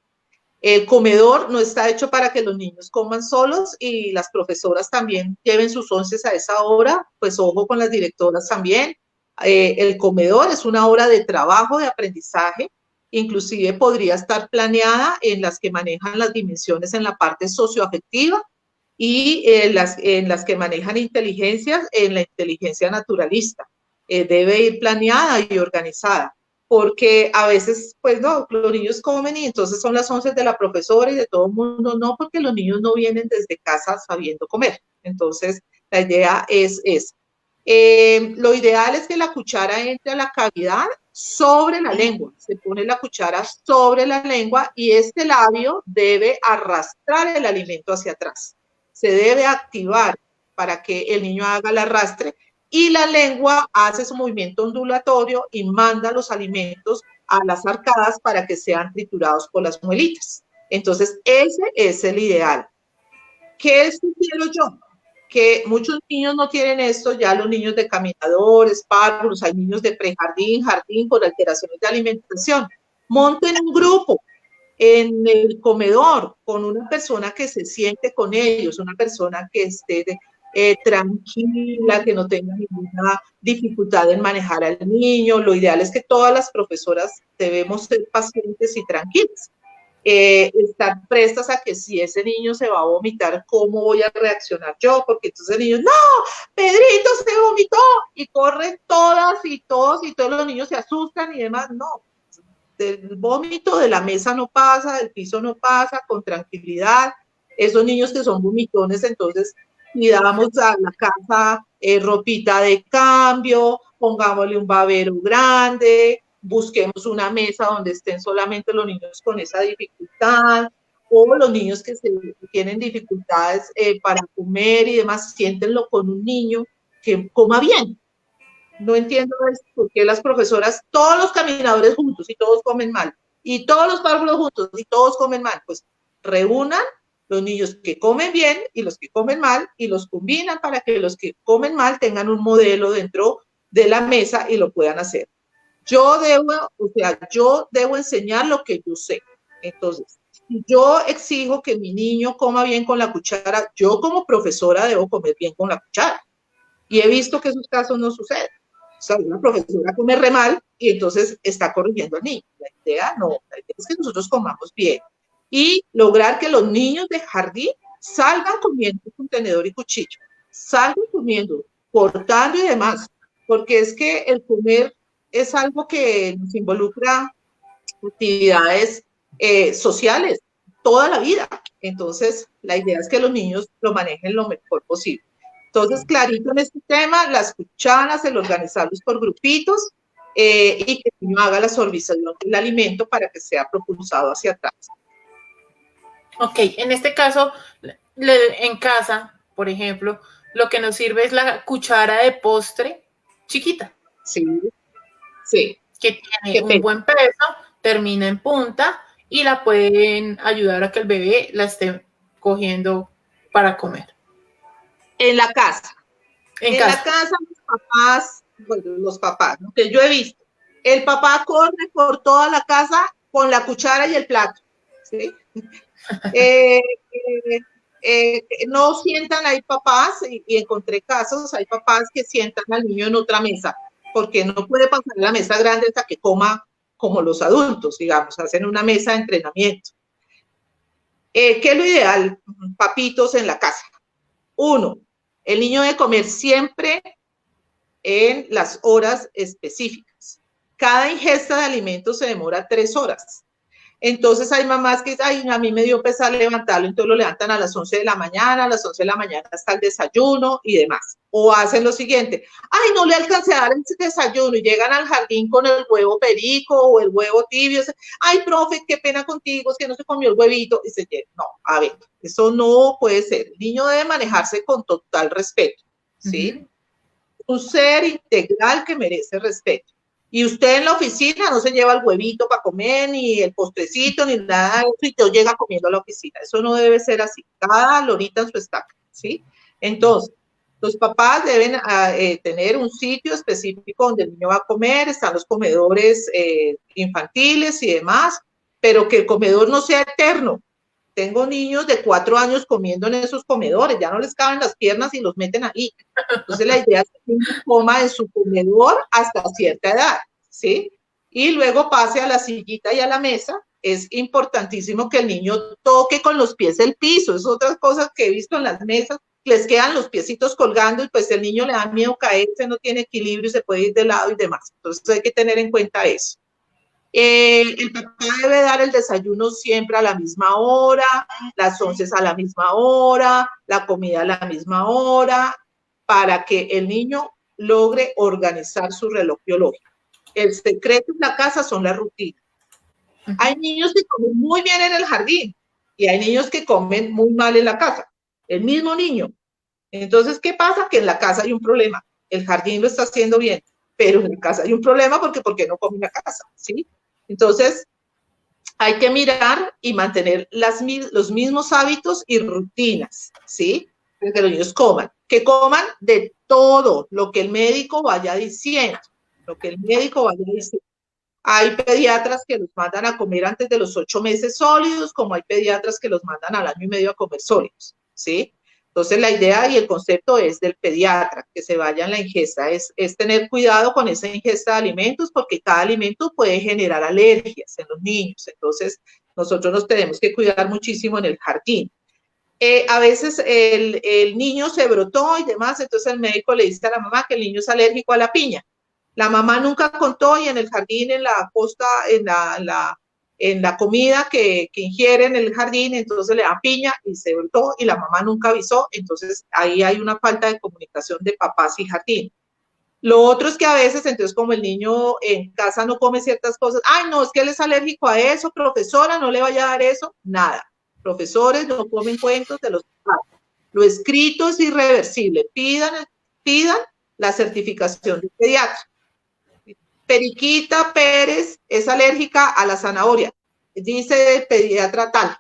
El comedor no está hecho para que los niños coman solos, y las profesoras también lleven sus onces a esa hora, pues ojo con las directoras también. El comedor es una hora de trabajo, de aprendizaje, inclusive podría estar planeada en las que manejan las dimensiones en la parte socioafectiva y en las que manejan inteligencias, en la inteligencia naturalista. Debe ir planeada y organizada, porque a veces, pues no, los niños comen y entonces son las 11 de la profesora y de todo el mundo, no, porque los niños no vienen desde casa sabiendo comer. Entonces, la idea es esa. Lo ideal es que la cuchara entre a la cavidad sobre la lengua. Se pone la cuchara sobre la lengua y este labio debe arrastrar el alimento hacia atrás. Se debe activar para que el niño haga el arrastre, y la lengua hace su movimiento ondulatorio y manda los alimentos a las arcadas para que sean triturados por las muelitas. Entonces, ese es el ideal. ¿Qué sugiero yo? Que muchos niños no tienen esto, ya los niños de caminadores, párvulos, hay niños de prejardín, jardín con alteraciones de alimentación. Monten un grupo en el comedor con una persona que se siente con ellos, una persona que esté tranquila, que no tenga ninguna dificultad en manejar al niño. Lo ideal es que todas las profesoras debemos ser pacientes y tranquilas. Estar prestas a que si ese niño se va a vomitar, ¿cómo voy a reaccionar yo? Porque entonces el niño, no, Pedrito se vomitó, y corren todas y todos, y todos los niños se asustan y demás. No, del vómito de la mesa no pasa, del piso no pasa, con tranquilidad. Esos niños que son vomitones, entonces pidamos a la casa ropita de cambio, pongámosle un babero grande, busquemos una mesa donde estén solamente los niños con esa dificultad, o los niños que tienen dificultades para comer y demás, siéntenlo con un niño que coma bien. No entiendo por qué las profesoras, todos los caminadores juntos y todos comen mal, y todos los párvulos juntos y todos comen mal. Pues reúnan los niños que comen bien y los que comen mal y los combinan para que los que comen mal tengan un modelo dentro de la mesa y lo puedan hacer. Yo debo enseñar lo que yo sé. Entonces, si yo exijo que mi niño coma bien con la cuchara, yo como profesora debo comer bien con la cuchara. Y he visto que esos casos no suceden. O sea, una profesora come re mal y entonces está corrigiendo al niño. La idea es que nosotros comamos bien y lograr que los niños de jardín salgan comiendo con tenedor y cuchillo, salgan comiendo, cortando y demás, porque es que el comer es algo que nos involucra actividades sociales toda la vida. Entonces, la idea es que los niños lo manejen lo mejor posible. Entonces, clarito en este tema, las cucharas, el organizarlos por grupitos y que el niño haga la sorbición del alimento para que sea propulsado hacia atrás. Ok, en este caso, en casa, por ejemplo, lo que nos sirve es la cuchara de postre chiquita. Sí, sí. Que tiene un buen peso, termina en punta y la pueden ayudar a que el bebé la esté cogiendo para comer. En la casa. En la casa los papás, lo que yo he visto, el papá corre por toda la casa con la cuchara y el plato, ¿sí? No sientan, hay papás, y encontré casos, hay papás que sientan al niño en otra mesa, porque no puede pasar la mesa grande hasta que coma como los adultos, digamos, hacen una mesa de entrenamiento. ¿Qué es lo ideal, papitos, en la casa? Uno, el niño debe comer siempre en las horas específicas. Cada ingesta de alimentos se demora 3 horas. Entonces hay mamás que dicen, ay, a mí me dio pesar levantarlo, entonces lo levantan a las 11 de la mañana, a las 11 de la mañana hasta el desayuno y demás. O hacen lo siguiente, ay, no le alcancé a dar el desayuno y llegan al jardín con el huevo perico o el huevo tibio. Ay, profe, qué pena contigo, es que no se comió el huevito. Y se llena. No, a ver, eso no puede ser. El niño debe manejarse con total respeto, ¿sí? Un ser integral que merece respeto. Y usted en la oficina no se lleva el huevito para comer, ni el postrecito, ni nada de eso, y te llega comiendo a la oficina. Eso no debe ser así. Cada lorita en su estaca, ¿sí? Entonces, los papás deben tener un sitio específico donde el niño va a comer, están los comedores infantiles y demás, pero que el comedor no sea eterno. Tengo niños de 4 años comiendo en esos comedores, ya no les caben las piernas y los meten ahí. Entonces la idea es que el niño coma en su comedor hasta cierta edad, ¿sí? Y luego pase a la sillita y a la mesa. Es importantísimo que el niño toque con los pies el piso. Es otra cosa que he visto en las mesas, les quedan los piecitos colgando y pues el niño le da miedo caerse, no tiene equilibrio y se puede ir de lado y demás. Entonces hay que tener en cuenta eso. El papá debe dar el desayuno siempre a la misma hora, las 11 a la misma hora, la comida a la misma hora, para que el niño logre organizar su reloj biológico. El secreto en la casa son las rutinas. Hay niños que comen muy bien en el jardín y hay niños que comen muy mal en la casa. El mismo niño. Entonces, ¿qué pasa? Que en la casa hay un problema. El jardín lo está haciendo bien, pero en la casa hay un problema porque ¿por qué no come en la casa? ¿Sí? Entonces, hay que mirar y mantener los mismos hábitos y rutinas, ¿sí? Para que los niños coman. Que coman de todo lo que el médico vaya diciendo. Lo que el médico vaya diciendo. Hay pediatras que los mandan a comer antes de los 8 meses sólidos, como hay pediatras que los mandan al año y medio a comer sólidos, ¿sí? Entonces, la idea y el concepto es del pediatra, que se vaya en la ingesta, es tener cuidado con esa ingesta de alimentos, porque cada alimento puede generar alergias en los niños. Entonces, nosotros nos tenemos que cuidar muchísimo en el jardín. A veces el niño se brotó y demás, entonces el médico le dice a la mamá que el niño es alérgico a la piña. La mamá nunca contó y en el jardín, en la costa, en la comida que ingiere en el jardín, entonces le dan piña y se brotó y la mamá nunca avisó, entonces ahí hay una falta de comunicación de papás y jardín. Lo otro es que a veces, entonces, como el niño en casa no come ciertas cosas, ay, no, es que él es alérgico a eso, profesora, no le vaya a dar eso, nada. Profesores no comen cuentos de los padres. Lo escrito es irreversible. Pidan la certificación de pediatra. Periquita Pérez es alérgica a la zanahoria, dice el pediatra tal,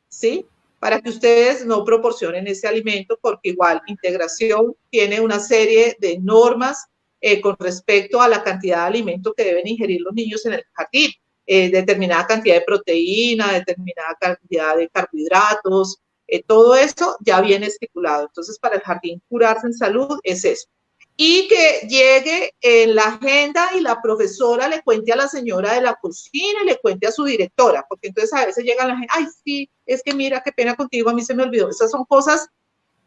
¿sí? Para que ustedes no proporcionen ese alimento, porque igual integración tiene una serie de normas con respecto a la cantidad de alimento que deben ingerir los niños en el jardín, determinada cantidad de proteína, determinada cantidad de carbohidratos, todo eso ya viene estipulado. Entonces, para el jardín curarse en salud es eso. Y que llegue en la agenda y la profesora le cuente a la señora de la cocina y le cuente a su directora, porque entonces a veces llega la gente, ay, sí, es que mira, qué pena contigo, a mí se me olvidó. Esas son cosas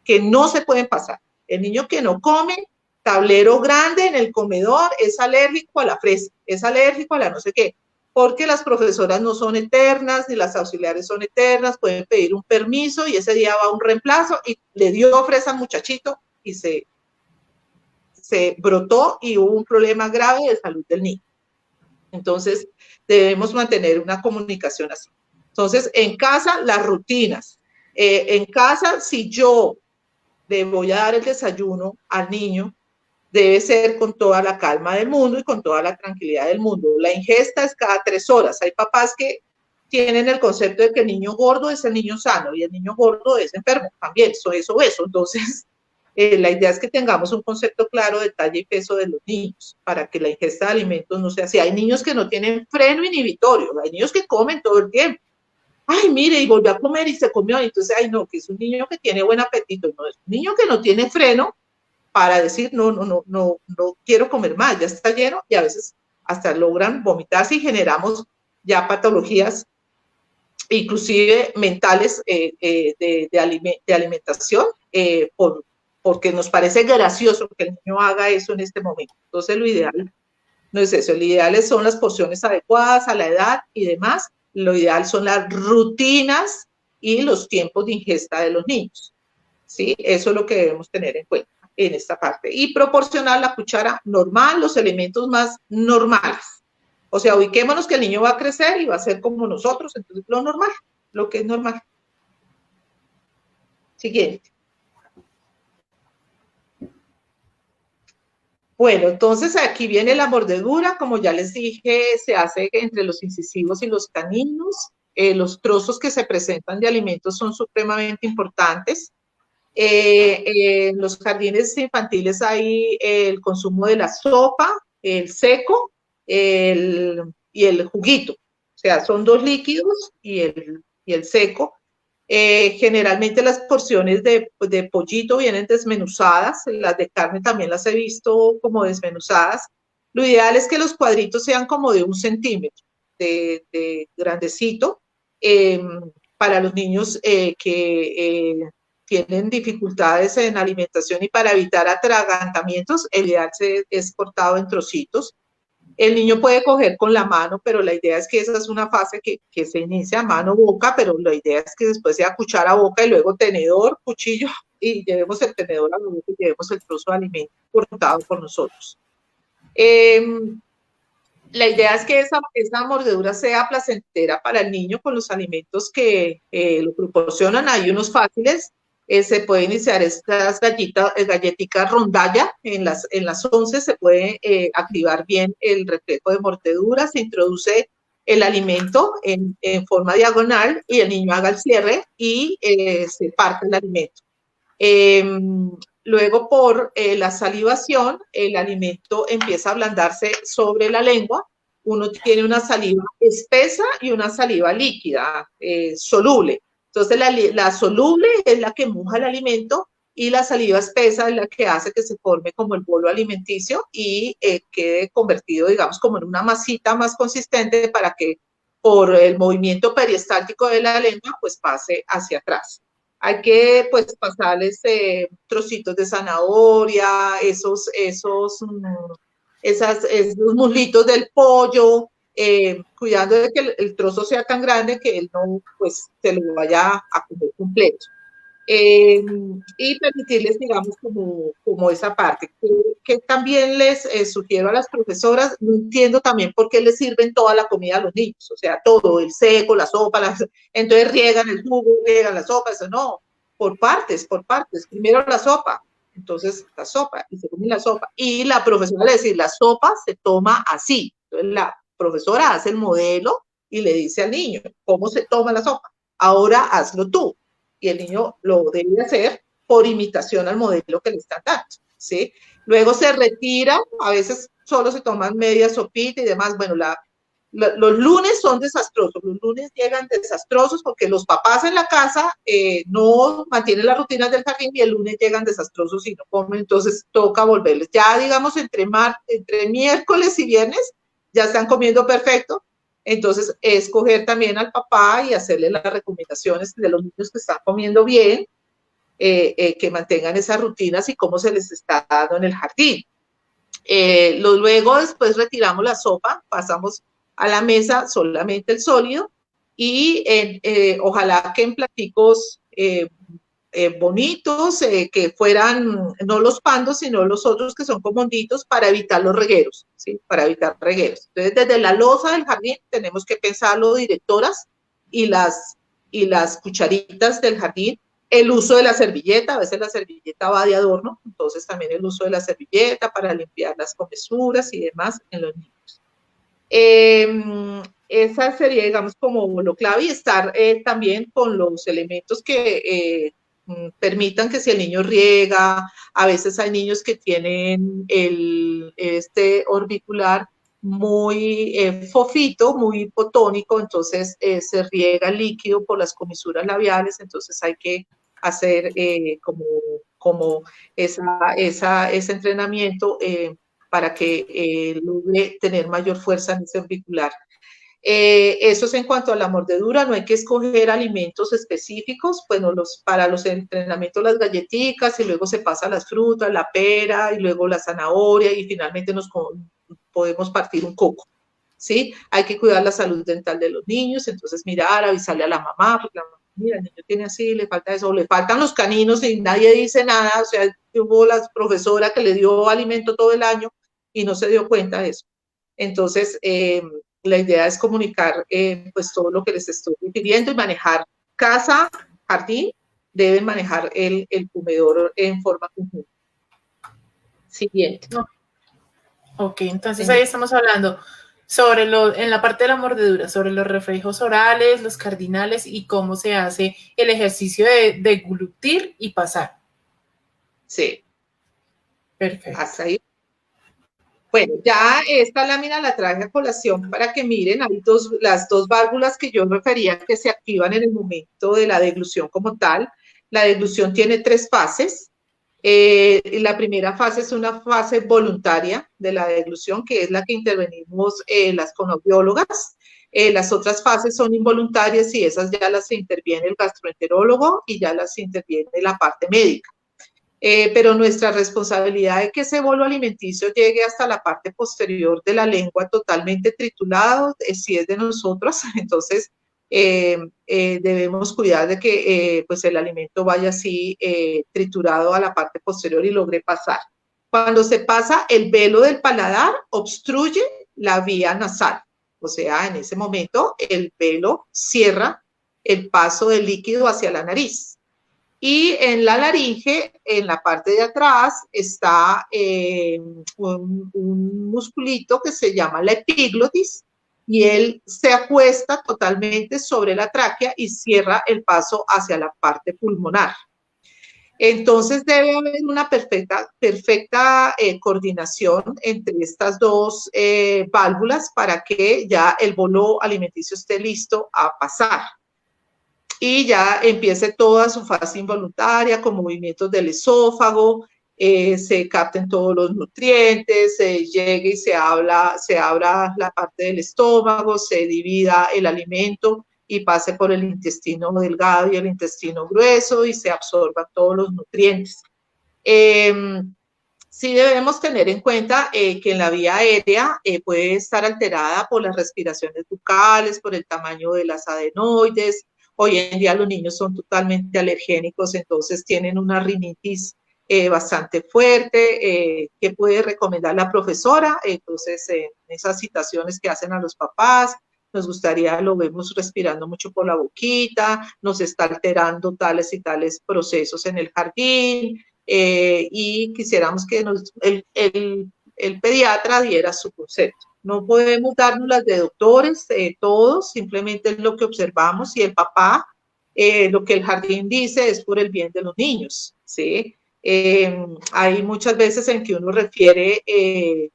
que no se pueden pasar. El niño que no come, tablero grande en el comedor, es alérgico a la fresa, es alérgico a la no sé qué, porque las profesoras no son eternas, ni las auxiliares son eternas, pueden pedir un permiso y ese día va un reemplazo y le dio fresa al muchachito y se brotó y hubo un problema grave de salud del niño. Entonces, debemos mantener una comunicación así. Entonces, en casa, las rutinas. En casa, si yo le voy a dar el desayuno al niño, debe ser con toda la calma del mundo y con toda la tranquilidad del mundo. La ingesta es cada 3 horas. Hay papás que tienen el concepto de que el niño gordo es el niño sano y el niño gordo es enfermo también, eso. Entonces, la idea es que tengamos un concepto claro de talla y peso de los niños para que la ingesta de alimentos no sea así. Hay niños que no tienen freno inhibitorio, hay niños que comen todo el tiempo. Ay, mire, y volvió a comer y se comió. Entonces, ay, no, que es un niño que tiene buen apetito. No, es un niño que no tiene freno para decir, no quiero comer más, ya está lleno y a veces hasta logran vomitarse y generamos ya patologías inclusive mentales de alimentación porque nos parece gracioso que el niño haga eso en este momento. Entonces, lo ideal no es eso. Lo ideal son las porciones adecuadas a la edad y demás. Lo ideal son las rutinas y los tiempos de ingesta de los niños. ¿Sí? Eso es lo que debemos tener en cuenta en esta parte. Y proporcionar la cuchara normal, los elementos más normales. O sea, ubiquémonos que el niño va a crecer y va a ser como nosotros, entonces lo normal, lo que es normal. Siguiente. Bueno, entonces aquí viene la mordedura, como ya les dije, se hace entre los incisivos y los caninos. Los trozos que se presentan de alimentos son supremamente importantes. En los jardines infantiles hay el consumo de la sopa, el seco y el juguito. O sea, son 2 líquidos y el seco. Generalmente las porciones de pollito vienen desmenuzadas, las de carne también las he visto como desmenuzadas. Lo ideal es que los cuadritos sean como de 1 centímetro de grandecito para los niños que tienen dificultades en alimentación y para evitar atragantamientos, el ideal es cortado en trocitos. El niño puede coger con la mano, pero la idea es que esa es una fase que se inicia mano-boca, pero la idea es que después sea cuchara-boca y luego tenedor, cuchillo, y llevemos el tenedor a la boca y llevemos el trozo de alimento cortado por nosotros. La idea es que esa mordedura sea placentera para el niño con los alimentos que lo proporcionan. Hay unos fáciles. Se puede iniciar estas galletitas rondalla, en las 11 se puede activar bien el reflejo de mordedura, se introduce el alimento en forma diagonal y el niño haga el cierre y se parte el alimento. Luego por la salivación, el alimento empieza a ablandarse sobre la lengua. Uno tiene una saliva espesa y una saliva líquida, soluble. Entonces, la soluble es la que moja el alimento y la saliva espesa es la que hace que se forme como el bolo alimenticio y quede convertido, digamos, como en una masita más consistente para que por el movimiento peristáltico de la lengua, pues pase hacia atrás. Hay que, pues, pasarles trocitos de zanahoria, esos muslitos del pollo, cuidando de que el trozo sea tan grande que él no, pues, se lo vaya a comer completo. y permitirles, digamos, como esa parte. Que también les sugiero a las profesoras, no entiendo también por qué les sirven toda la comida a los niños, o sea, todo, el seco, la sopa, entonces riegan el jugo, riegan la sopa, eso no, por partes, primero la sopa, entonces la sopa, y segundo la sopa, y la profesora le dice, la sopa se toma así, entonces la profesora hace el modelo y le dice al niño, ¿cómo se toma la sopa? Ahora hazlo tú, y el niño lo debe hacer por imitación al modelo que le están dando, ¿sí? Luego se retira, a veces solo se toman media sopita y demás. Bueno, los lunes son desastrosos, los lunes llegan desastrosos porque los papás en la casa no mantienen las rutinas del jardín y el lunes llegan desastrosos y no comen, entonces toca volverles. Ya digamos entre miércoles y viernes ya están comiendo perfecto, entonces escoger también al papá y hacerle las recomendaciones de los niños que están comiendo bien, que mantengan esas rutinas y cómo se les está dando en el jardín. Luego después retiramos la sopa, pasamos a la mesa solamente el sólido y ojalá que en platicos bonitos, que fueran no los pandos, sino los otros que son como honditos para evitar los regueros, ¿sí? Para evitar regueros. Entonces, desde la loza del jardín tenemos que pensarlo, directoras, y las cucharitas del jardín, el uso de la servilleta, a veces la servilleta va de adorno, entonces también el uso de la servilleta para limpiar las comesuras y demás en los niños. Esa sería, digamos, como lo clave, y estar también con los elementos que permitan que si el niño riega, a veces hay niños que tienen este orbicular muy fofito, muy hipotónico, entonces se riega el líquido por las comisuras labiales, entonces hay que hacer como ese entrenamiento para que logre tener mayor fuerza en ese orbicular. Eso es en cuanto a la mordedura, no hay que escoger alimentos específicos, bueno, para los entrenamientos las galletitas y luego se pasa a las frutas, la pera y luego la zanahoria y finalmente podemos partir un coco, ¿sí? Hay que cuidar la salud dental de los niños, entonces mirar, avisarle a la mamá, porque la mamá, mira, el niño tiene así, le falta eso, o le faltan los caninos y nadie dice nada, o sea, hubo la profesora que le dio alimento todo el año y no se dio cuenta de eso. Entonces, la idea es comunicar pues todo lo que les estoy pidiendo y manejar casa, jardín, deben manejar el comedor en forma conjunta. Siguiente. Ok, entonces ahí estamos hablando sobre en la parte de la mordedura, sobre los reflejos orales, los cardinales y cómo se hace el ejercicio de deglutir y pasar. Sí. Perfecto. Hasta ahí. Bueno, ya esta lámina la traje a colación para que miren, hay las dos válvulas que yo refería que se activan en el momento de la deglución como tal. La deglución tiene 3 fases. La primera fase es una fase voluntaria de la deglución, que es la que intervenimos las fonoaudiólogas. Las otras fases son involuntarias y esas ya las interviene el gastroenterólogo y ya las interviene la parte médica. Pero nuestra responsabilidad de que ese bolo alimenticio llegue hasta la parte posterior de la lengua totalmente triturado, si es de nosotros, entonces debemos cuidar de que pues el alimento vaya así triturado a la parte posterior y logre pasar. Cuando se pasa, el velo del paladar obstruye la vía nasal, o sea, en ese momento el velo cierra el paso del líquido hacia la nariz. Y en la laringe, en la parte de atrás, está un musculito que se llama la epiglotis y él se acuesta totalmente sobre la tráquea y cierra el paso hacia la parte pulmonar. Entonces debe haber una perfecta coordinación entre estas dos válvulas para que ya el bolo alimenticio esté listo a pasar. Y ya empiece toda su fase involuntaria con movimientos del esófago, se capten todos los nutrientes, se llegue y se abra la parte del estómago, se divida el alimento y pase por el intestino delgado y el intestino grueso y se absorban todos los nutrientes. Sí debemos tener en cuenta que en la vía aérea puede estar alterada por las respiraciones bucales, por el tamaño de las adenoides, Hoy en día los niños son totalmente alergénicos, entonces tienen una rinitis bastante fuerte, que puede recomendar la profesora. Entonces, en esas citaciones que hacen a los papás, nos gustaría, lo vemos respirando mucho por la boquita, nos está alterando tales y tales procesos en el jardín, y quisiéramos que el pediatra diera su concepto. No podemos darnos las de doctores, todos, simplemente es lo que observamos, y el papá, lo que el jardín dice es por el bien de los niños, ¿sí? Hay muchas veces en que uno refiere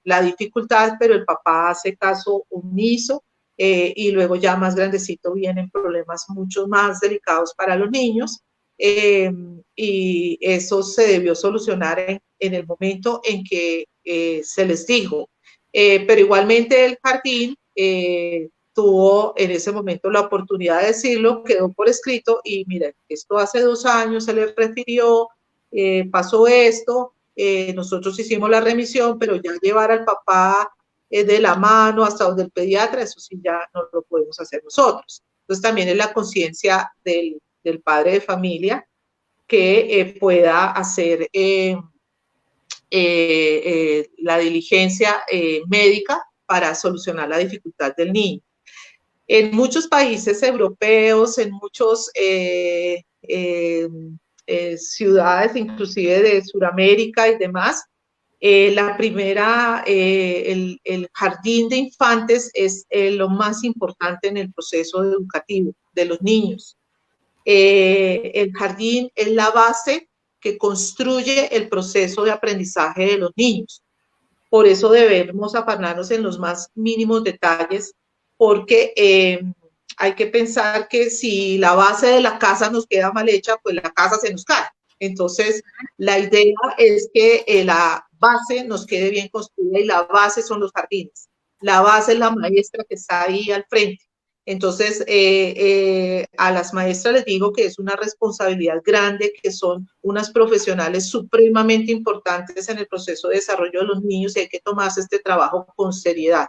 la dificultad, pero el papá hace caso omiso, y luego ya más grandecito vienen problemas mucho más delicados para los niños, y eso se debió solucionar en el momento en que se les dijo. Pero igualmente el jardín tuvo en ese momento la oportunidad de decirlo, quedó por escrito, y miren, esto hace 2 años se les refirió, pasó esto, nosotros hicimos la remisión, pero ya llevar al papá de la mano hasta donde el pediatra, eso sí ya no lo podemos hacer nosotros. Entonces también es la conciencia del padre de familia que pueda hacer la diligencia médica para solucionar la dificultad del niño. En muchos países europeos, en muchos ciudades, inclusive de Sudamérica y demás, la primera, el jardín de infantes es lo más importante en el proceso educativo de los niños. El jardín es la base que construye el proceso de aprendizaje de los niños. Por eso debemos afanarnos en los más mínimos detalles, porque hay que pensar que si la base de la casa nos queda mal hecha, pues la casa se nos cae. Entonces, la idea es que la base nos quede bien construida, y la base son los jardines. La base es la maestra que está ahí al frente. Entonces, a las maestras les digo que es una responsabilidad grande, que son unas profesionales supremamente importantes en el proceso de desarrollo de los niños, y hay que tomarse este trabajo con seriedad.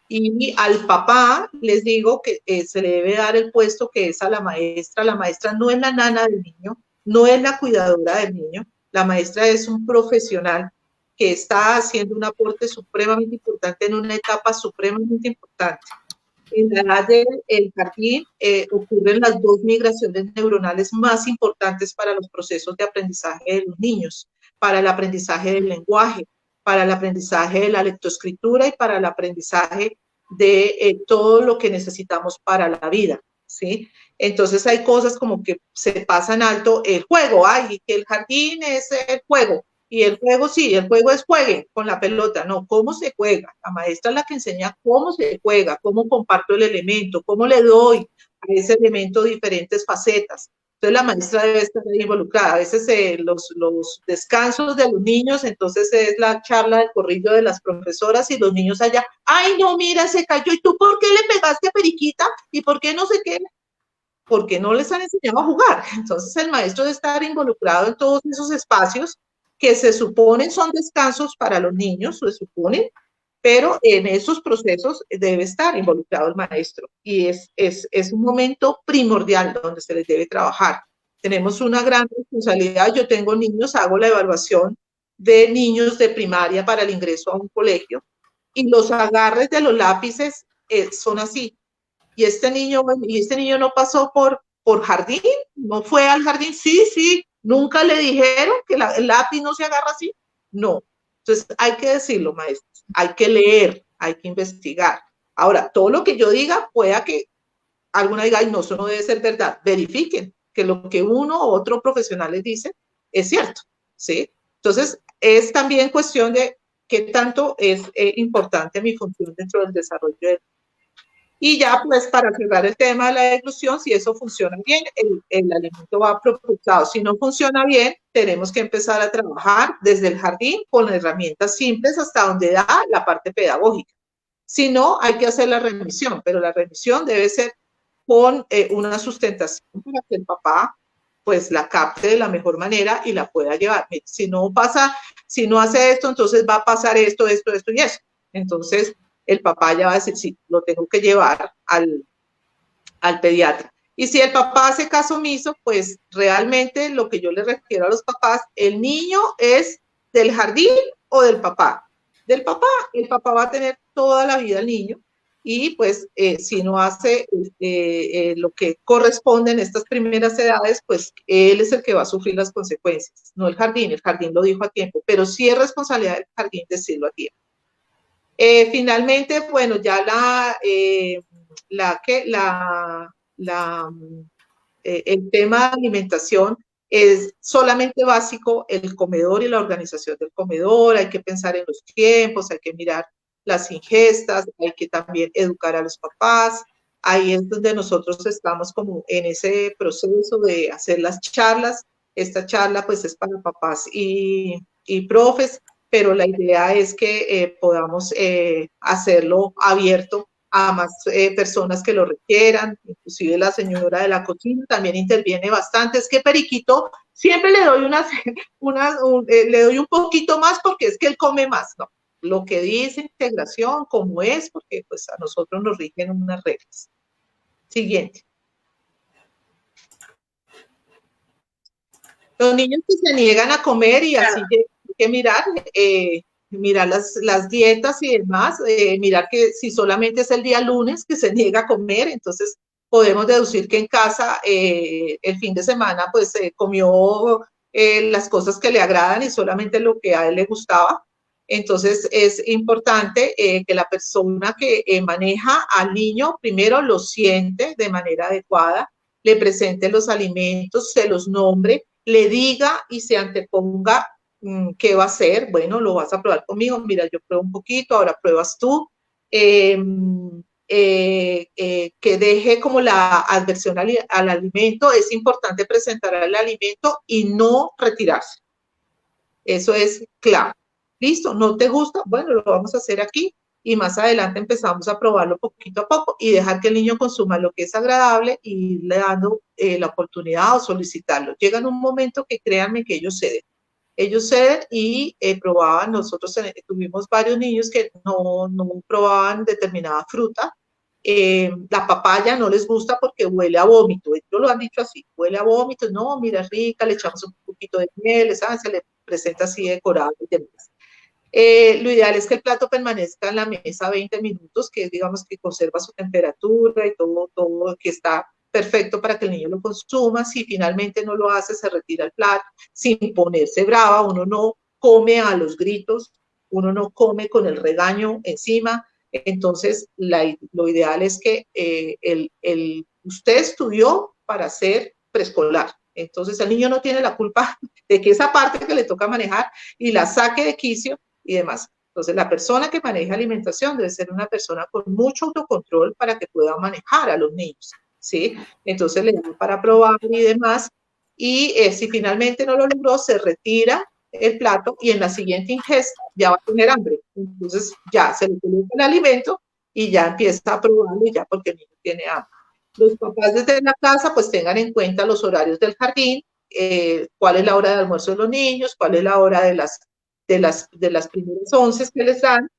Y al papá les digo que se le debe dar el puesto que es a la maestra. La maestra no es la nana del niño, no es la cuidadora del niño. La maestra es un profesional que está haciendo un aporte supremamente importante en una etapa supremamente importante. En la edad del jardín ocurren las 2 migraciones neuronales más importantes para los procesos de aprendizaje de los niños, para el aprendizaje del lenguaje, para el aprendizaje de la lectoescritura y para el aprendizaje de todo lo que necesitamos para la vida, ¿sí? Entonces hay cosas como que se pasan alto el juego, ay, que el jardín es el juego, y el juego sí, el juego es jueguen con la pelota, no, ¿cómo se juega? La maestra es la que enseña cómo se juega, cómo comparto el elemento, cómo le doy a ese elemento diferentes facetas. Entonces la maestra debe estar involucrada. A veces los descansos de los niños, entonces es la charla de corrillo de las profesoras, y los niños allá, ay no, mira, se cayó, ¿y tú por qué le pegaste a Periquita? ¿Y por qué no sé qué? Porque no les han enseñado a jugar. Entonces el maestro debe estar involucrado en todos esos espacios que se suponen son descansos para los niños, se suponen, pero en esos procesos debe estar involucrado el maestro, y es un momento primordial donde se les debe trabajar. Tenemos una gran responsabilidad. Yo tengo niños, hago la evaluación de niños de primaria para el ingreso a un colegio, y los agarres de los lápices son así. Y este niño no pasó por jardín, no fue al jardín, sí, nunca le dijeron que el lápiz no se agarra así, no. Entonces hay que decirlo, maestros, hay que leer, hay que investigar. Ahora, todo lo que yo diga, pueda que alguna diga, ay, no, eso no debe ser verdad. Verifiquen que lo que uno u otro profesional les dice es cierto, ¿sí? Entonces, es también cuestión de qué tanto es importante mi función dentro del desarrollo del. Y ya, pues, para cerrar el tema de la deglución, si eso funciona bien, el alimento va propulsado. Si no funciona bien, tenemos que empezar a trabajar desde el jardín con herramientas simples hasta donde da la parte pedagógica. Si no, hay que hacer la remisión, pero la remisión debe ser con una sustentación para que el papá, pues, la capte de la mejor manera y la pueda llevar. Si no hace esto, entonces va a pasar esto y eso. Entonces, el papá ya va a decir, sí, lo tengo que llevar al pediatra. Y si el papá hace caso omiso, pues realmente lo que yo le refiero a los papás, el niño es del jardín o del papá. Del papá, el papá va a tener toda la vida al niño y pues si no hace lo que corresponde en estas primeras edades, pues él es el que va a sufrir las consecuencias, no el jardín lo dijo a tiempo, pero sí es responsabilidad del jardín decirlo a tiempo. Finalmente, bueno, ya el tema de alimentación es solamente básico, el comedor y la organización del comedor, hay que pensar en los tiempos, hay que mirar las ingestas, hay que también educar a los papás, ahí es donde nosotros estamos como en ese proceso de hacer las charlas, esta charla pues es para papás y profes, pero la idea es que podamos hacerlo abierto a más personas que lo requieran, inclusive la señora de la cocina también interviene bastante. Es que Periquito siempre le doy le doy un poquito más porque es que él come más, ¿no? Lo que dice integración, cómo es, porque pues a nosotros nos rigen unas reglas. Siguiente. Los niños que se niegan a comer y así hay que mirar las dietas y demás, mirar que si solamente es el día lunes que se niega a comer, entonces podemos deducir que en casa el fin de semana pues comió las cosas que le agradan y solamente lo que a él le gustaba. Entonces es importante que la persona que maneja al niño primero lo siente de manera adecuada, le presente los alimentos, se los nombre, le diga y se anteponga qué va a hacer. Bueno, lo vas a probar conmigo, mira, yo pruebo un poquito, ahora pruebas tú. Que deje como la adversión al alimento. Es importante presentar el alimento y no retirarse. Eso es clave. Listo, ¿no te gusta? Bueno, lo vamos a hacer aquí y más adelante empezamos a probarlo poquito a poco y dejar que el niño consuma lo que es agradable y irle dando la oportunidad o solicitarlo. Llega en un momento que créanme que ellos ceden. Ellos ceden y probaban, nosotros tuvimos varios niños que no probaban determinada fruta. La papaya no les gusta porque huele a vómito, ellos lo han dicho así, huele a vómito, no, mira, es rica, le echamos un poquito de miel, ¿sabes? Se le presenta así decorado y demás. Lo ideal es que el plato permanezca en la mesa 20 minutos, que digamos que conserva su temperatura y todo que está perfecto para que el niño lo consuma. Si finalmente no lo hace, se retira el plato sin ponerse brava. Uno no come a los gritos, uno no come con el regaño encima. Entonces, lo ideal es que usted estudió para ser preescolar. Entonces, el niño no tiene la culpa de que esa parte que le toca manejar y la saque de quicio y demás. Entonces, la persona que maneja alimentación debe ser una persona con mucho autocontrol para que pueda manejar a los niños, ¿sí? Entonces, le da para probar y demás. Y si finalmente no lo logró, se retira el plato y en la siguiente ingesta ya va a tener hambre. Entonces, ya se le coloca el alimento y ya empieza a probarlo y ya porque el niño tiene hambre. Los papás desde la casa, pues tengan en cuenta los horarios del jardín, cuál es la hora de almuerzo de los niños, cuál es la hora de las primeras 11 que les dan,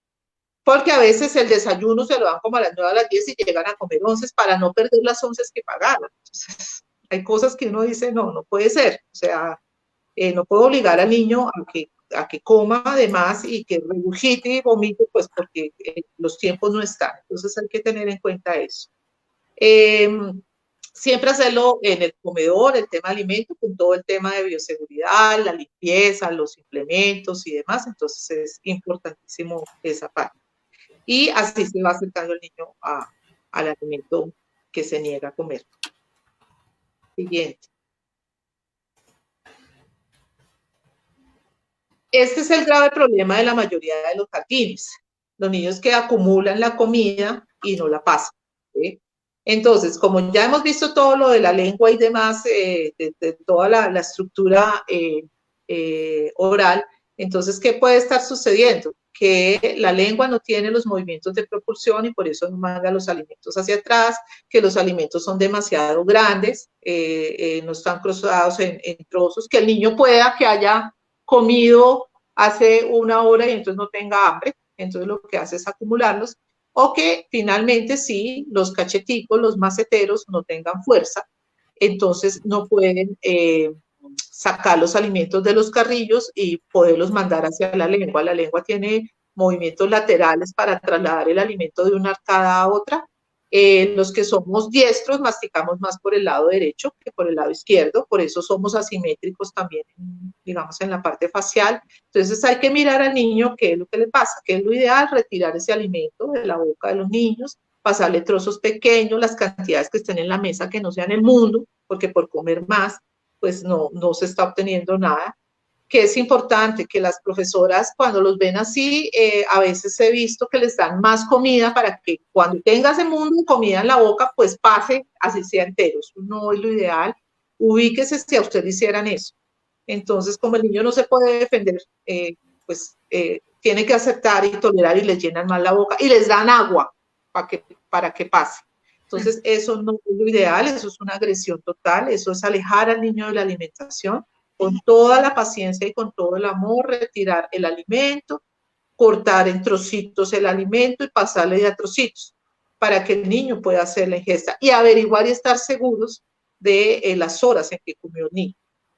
porque a veces el desayuno se lo dan como a las 9 a las 10 y llegan a comer 11 para no perder las 11 que pagaron. Entonces, hay cosas que uno dice, no puede ser, o sea, no puedo obligar al niño a que coma además y que regurgite y vomite, pues porque los tiempos no están. Entonces hay que tener en cuenta eso. Siempre hacerlo en el comedor, el tema de alimentos, con todo el tema de bioseguridad, la limpieza, los implementos y demás. Entonces es importantísimo esa parte. Y así se va acercando el niño al alimento que se niega a comer. Siguiente. Este es el grave problema de la mayoría de los jardines. Los niños que acumulan la comida y no la pasan, ¿sí? Entonces, como ya hemos visto todo lo de la lengua y demás, de toda la estructura oral, entonces, ¿qué puede estar sucediendo? Que la lengua no tiene los movimientos de propulsión y por eso no manda los alimentos hacia atrás, que los alimentos son demasiado grandes, no están cruzados en trozos, que el niño pueda que haya comido hace una hora y entonces no tenga hambre, entonces lo que hace es acumularlos, o que finalmente sí, los cacheticos, los maceteros no tengan fuerza, entonces no pueden sacar los alimentos de los carrillos y poderlos mandar hacia la lengua. La lengua tiene movimientos laterales para trasladar el alimento de una arcada a otra. Los que somos diestros masticamos más por el lado derecho que por el lado izquierdo, por eso somos asimétricos también, digamos, en la parte facial. Entonces hay que mirar al niño qué es lo que le pasa, qué es lo ideal, retirar ese alimento de la boca de los niños, pasarle trozos pequeños, las cantidades que estén en la mesa que no sean el mundo, porque por comer más, pues no se está obteniendo nada. Que es importante que las profesoras cuando los ven así, a veces he visto que les dan más comida para que cuando tenga ese mundo de comida en la boca, pues pase, así sea entero. Eso no es lo ideal. Ubíquese si a usted le hicieran eso. Entonces, como el niño no se puede defender, tiene que aceptar y tolerar y les llenan más la boca y les dan agua para que pase. Entonces, eso no es lo ideal, eso es una agresión total, eso es alejar al niño de la alimentación con toda la paciencia y con todo el amor, retirar el alimento, cortar en trocitos el alimento y pasarle de a trocitos para que el niño pueda hacer la ingesta y averiguar y estar seguros de las horas en que comió el niño.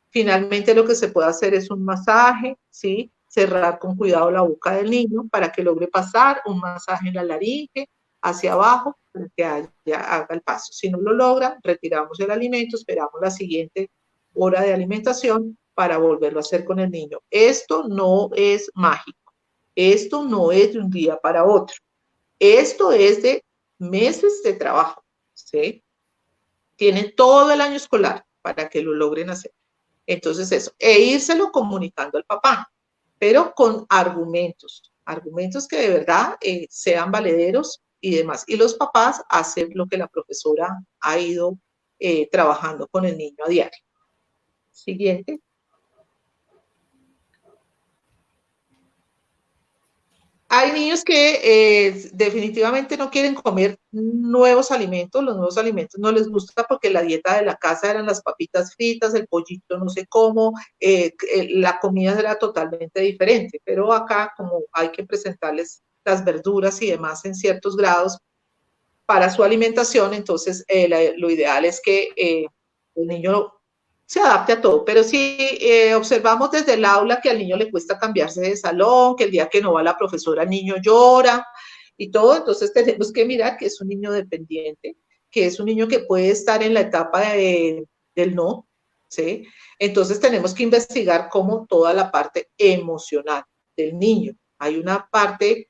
Finalmente lo que se puede hacer es un masaje, ¿sí? Cerrar con cuidado la boca del niño para que logre pasar, un masaje en la laringe, hacia abajo, para que haga el paso. Si no lo logra, retiramos el alimento, esperamos la siguiente hora de alimentación para volverlo a hacer con el niño. Esto no es mágico, esto no es de un día para otro, esto es de meses de trabajo, ¿sí? Tienen todo el año escolar para que lo logren hacer. Entonces eso, e írselo comunicando al papá, pero con argumentos que de verdad sean valederos y demás. Y los papás hacen lo que la profesora ha ido trabajando con el niño a diario. Siguiente. Hay niños que definitivamente no quieren comer nuevos alimentos, los nuevos alimentos no les gusta porque la dieta de la casa eran las papitas fritas, el pollito no sé cómo, la comida era totalmente diferente, pero acá como hay que presentarles las verduras y demás en ciertos grados para su alimentación, entonces lo ideal es que el niño se adapte a todo, pero si observamos desde el aula que al niño le cuesta cambiarse de salón, que el día que no va la profesora el niño llora y todo, entonces tenemos que mirar que es un niño dependiente, que es un niño que puede estar en la etapa del no, ¿sí? Entonces tenemos que investigar cómo toda la parte emocional del niño. Hay una parte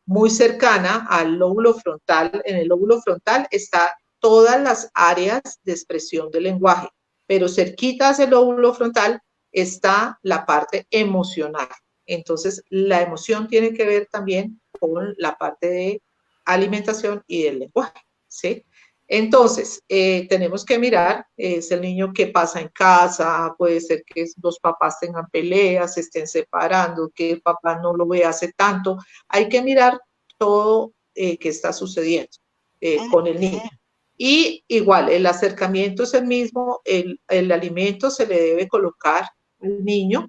muy cercana al lóbulo frontal. En el lóbulo frontal está todas las áreas de expresión del lenguaje, pero cerquita del lóbulo frontal está la parte emocional. Entonces, la emoción tiene que ver también con la parte de alimentación y del lenguaje, ¿sí? Entonces, tenemos que mirar, es el niño que pasa en casa, puede ser que los papás tengan peleas, se estén separando, que el papá no lo ve hace tanto. Hay que mirar todo que está sucediendo con el niño. Y igual, el acercamiento es el mismo, el alimento se le debe colocar al niño,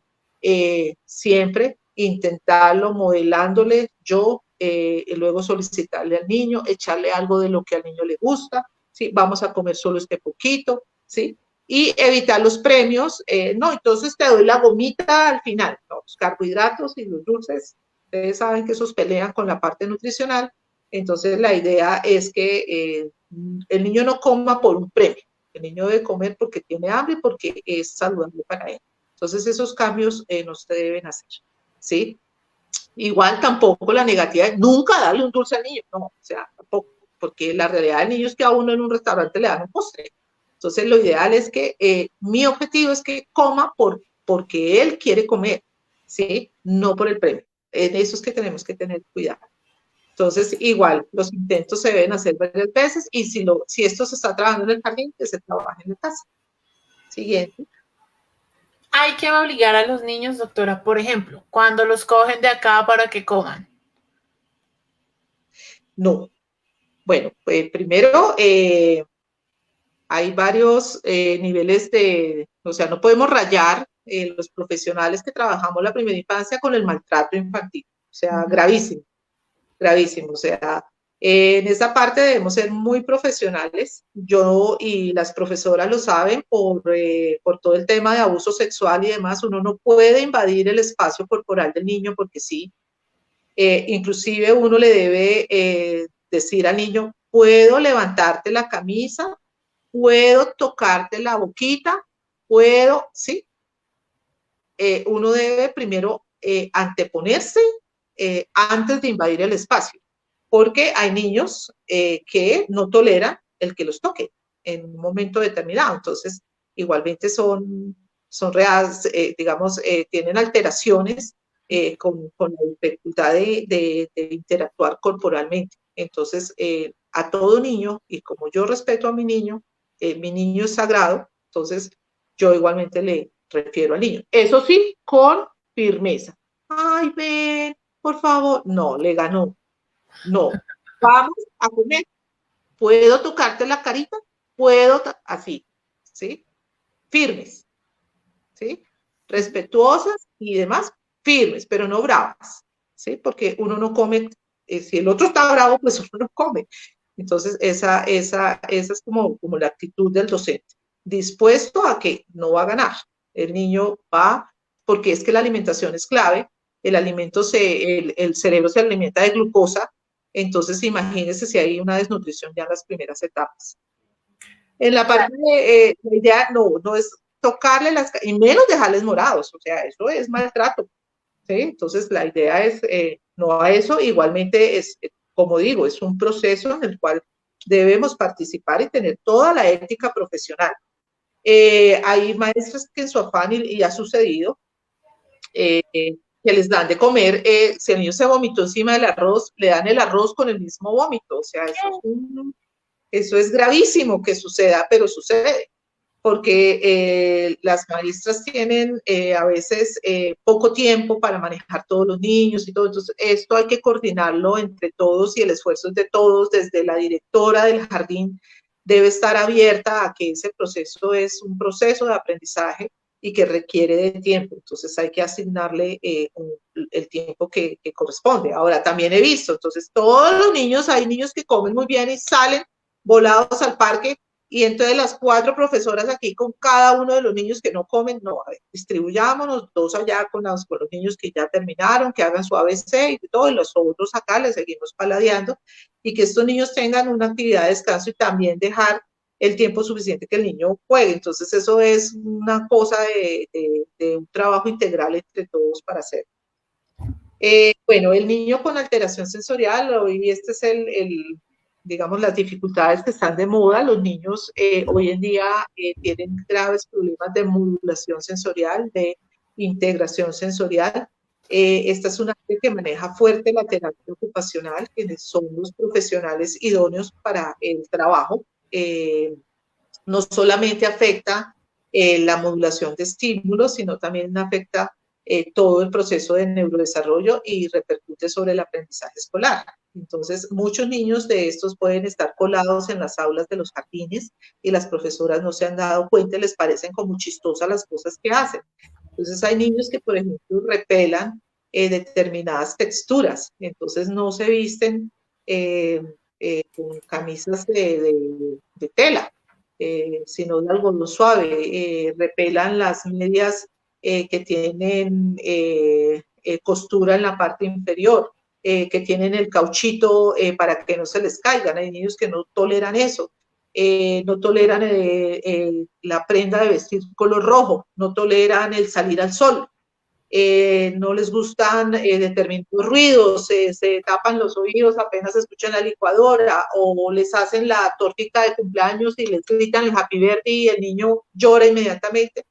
siempre intentarlo modelándole yo, luego solicitarle al niño, echarle algo de lo que al niño le gusta, ¿sí? Vamos a comer solo este poquito, ¿sí? Y evitar los premios, no, entonces te doy la gomita al final, no, los carbohidratos y los dulces, ustedes saben que esos pelean con la parte nutricional, entonces la idea es que el niño no coma por un premio, el niño debe comer porque tiene hambre y porque es saludable para él. Entonces esos cambios no se deben hacer, ¿sí? Igual tampoco la negativa de nunca darle un dulce al niño, no, o sea, tampoco, porque la realidad del niño es que a uno en un restaurante le dan un postre. Entonces lo ideal es que mi objetivo es que coma porque él quiere comer, ¿sí? No por el premio. En eso es que tenemos que tener cuidado. Entonces, igual, los intentos se deben hacer varias veces y si esto se está trabajando en el jardín, que se trabaje en la casa. Siguiente. Hay que obligar a los niños, doctora, por ejemplo, cuando los cogen de acá para que coman. No. Bueno, pues primero hay varios niveles o sea, no podemos rayar los profesionales que trabajamos la primera infancia con el maltrato infantil, o sea, gravísimo. gravísimo. O sea, en esa parte debemos ser muy profesionales. Yo y las profesoras lo saben por todo el tema de abuso sexual y demás. Uno no puede invadir el espacio corporal del niño porque sí. Inclusive uno le debe decir al niño, puedo levantarte la camisa, puedo tocarte la boquita, puedo, ¿sí? Uno debe primero anteponerse antes de invadir el espacio, porque hay niños que no toleran el que los toque en un momento determinado. Entonces, igualmente son reales, digamos, tienen alteraciones con la dificultad de interactuar corporalmente. Entonces, a todo niño, y como yo respeto a mi niño es sagrado, entonces yo igualmente le refiero al niño. Eso sí, con firmeza. Ay, ven, por favor. No, le ganó. No. Vamos a comer. ¿Puedo tocarte la carita? Puedo, así, ¿sí? Firmes, ¿sí? Respetuosas y demás, firmes, pero no bravas, ¿sí? Porque uno no come, si el otro está bravo, pues uno no come. Entonces, esa es como la actitud del docente, dispuesto a que no va a ganar. El niño va, porque es que la alimentación es clave, el cerebro se alimenta de glucosa, entonces imagínense si hay una desnutrición ya en las primeras etapas. En la parte de la idea no es tocarle y menos dejarles morados, o sea, eso es maltrato, ¿sí? Entonces la idea es no a eso, igualmente es, como digo, es un proceso en el cual debemos participar y tener toda la ética profesional. Hay maestras que en su afán, y ha sucedido, que les dan de comer, si el niño se vomitó encima del arroz, le dan el arroz con el mismo vómito, o sea, eso es gravísimo que suceda, pero sucede, porque las maestras tienen a veces poco tiempo para manejar todos los niños y todo, entonces esto hay que coordinarlo entre todos y el esfuerzo es de todos, desde la directora del jardín debe estar abierta a que ese proceso es un proceso de aprendizaje y que requiere de tiempo, entonces hay que asignarle el tiempo que corresponde. Ahora, también he visto, entonces todos los niños, hay niños que comen muy bien y salen volados al parque, y entonces las 4 profesoras aquí con cada uno de los niños que no comen, no, a ver, distribuyámonos 2 allá con los niños que ya terminaron, que hagan su ABC y todo, y los otros acá les seguimos paladeando, y que estos niños tengan una actividad de descanso y también dejar el tiempo suficiente que el niño juegue. Entonces eso es una cosa de un trabajo integral entre todos para hacer. Bueno, el niño con alteración sensorial, hoy este es digamos, las dificultades que están de moda. Los niños hoy en día tienen graves problemas de modulación sensorial, de integración sensorial. Esta es una área que maneja fuerte la terapia ocupacional, quienes son los profesionales idóneos para el trabajo. No solamente afecta la modulación de estímulos, sino también afecta todo el proceso de neurodesarrollo y repercute sobre el aprendizaje escolar. Entonces, muchos niños de estos pueden estar colados en las aulas de los jardines y las profesoras no se han dado cuenta y les parecen como chistosas las cosas que hacen. Entonces, hay niños que, por ejemplo, repelan determinadas texturas, entonces no se visten con camisas de tela, sino de algodón suave, repelan las medias que tienen costura en la parte inferior, que tienen el cauchito para que no se les caigan. Hay niños que no toleran eso. No toleran la prenda de vestir color rojo, no toleran el salir al sol, no les gustan determinados ruidos, se tapan los oídos apenas escuchan la licuadora, o les hacen la tortita de cumpleaños y les gritan el happy birthday y el niño llora inmediatamente.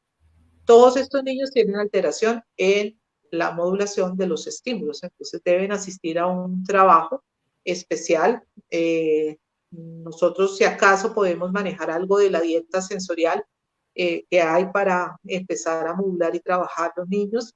Todos estos niños tienen alteración en la modulación de los estímulos, entonces deben asistir a un trabajo especial. Nosotros, si acaso, podemos manejar algo de la dieta sensorial que hay para empezar a modular y trabajar los niños.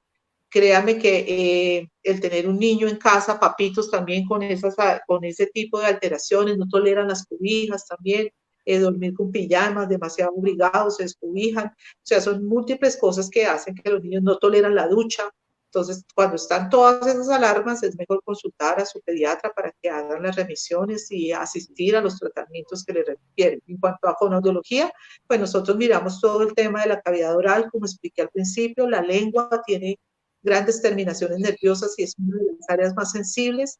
Créame que el tener un niño en casa, papitos también con ese tipo de alteraciones, no toleran las cobijas también, dormir con pijamas, demasiado obligados, se descobijan, o sea, son múltiples cosas que hacen que los niños no toleran la ducha, Entonces, cuando están todas esas alarmas, es mejor consultar a su pediatra para que hagan las remisiones y asistir a los tratamientos que le requieren. En cuanto a fonoaudiología, pues nosotros miramos todo el tema de la cavidad oral, como expliqué al principio, la lengua tiene grandes terminaciones nerviosas y es una de las áreas más sensibles.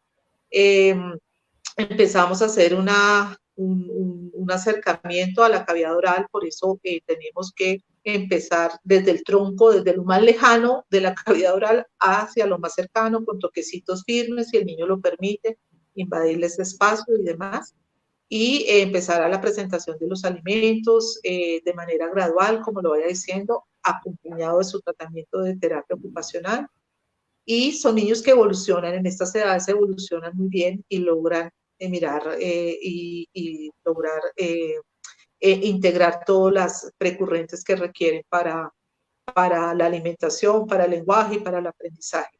Empezamos a hacer un acercamiento a la cavidad oral, por eso tenemos que empezar desde el tronco, desde lo más lejano de la cavidad oral hacia lo más cercano, con toquecitos firmes, si el niño lo permite, invadirles espacio y demás, y empezar a la presentación de los alimentos de manera gradual, como lo vaya diciendo, acompañado de su tratamiento de terapia ocupacional. Y son niños que evolucionan, en estas edades evolucionan muy bien y logran mirar y lograr integrar todas las precurrentes que requieren para la alimentación, para el lenguaje y para el aprendizaje.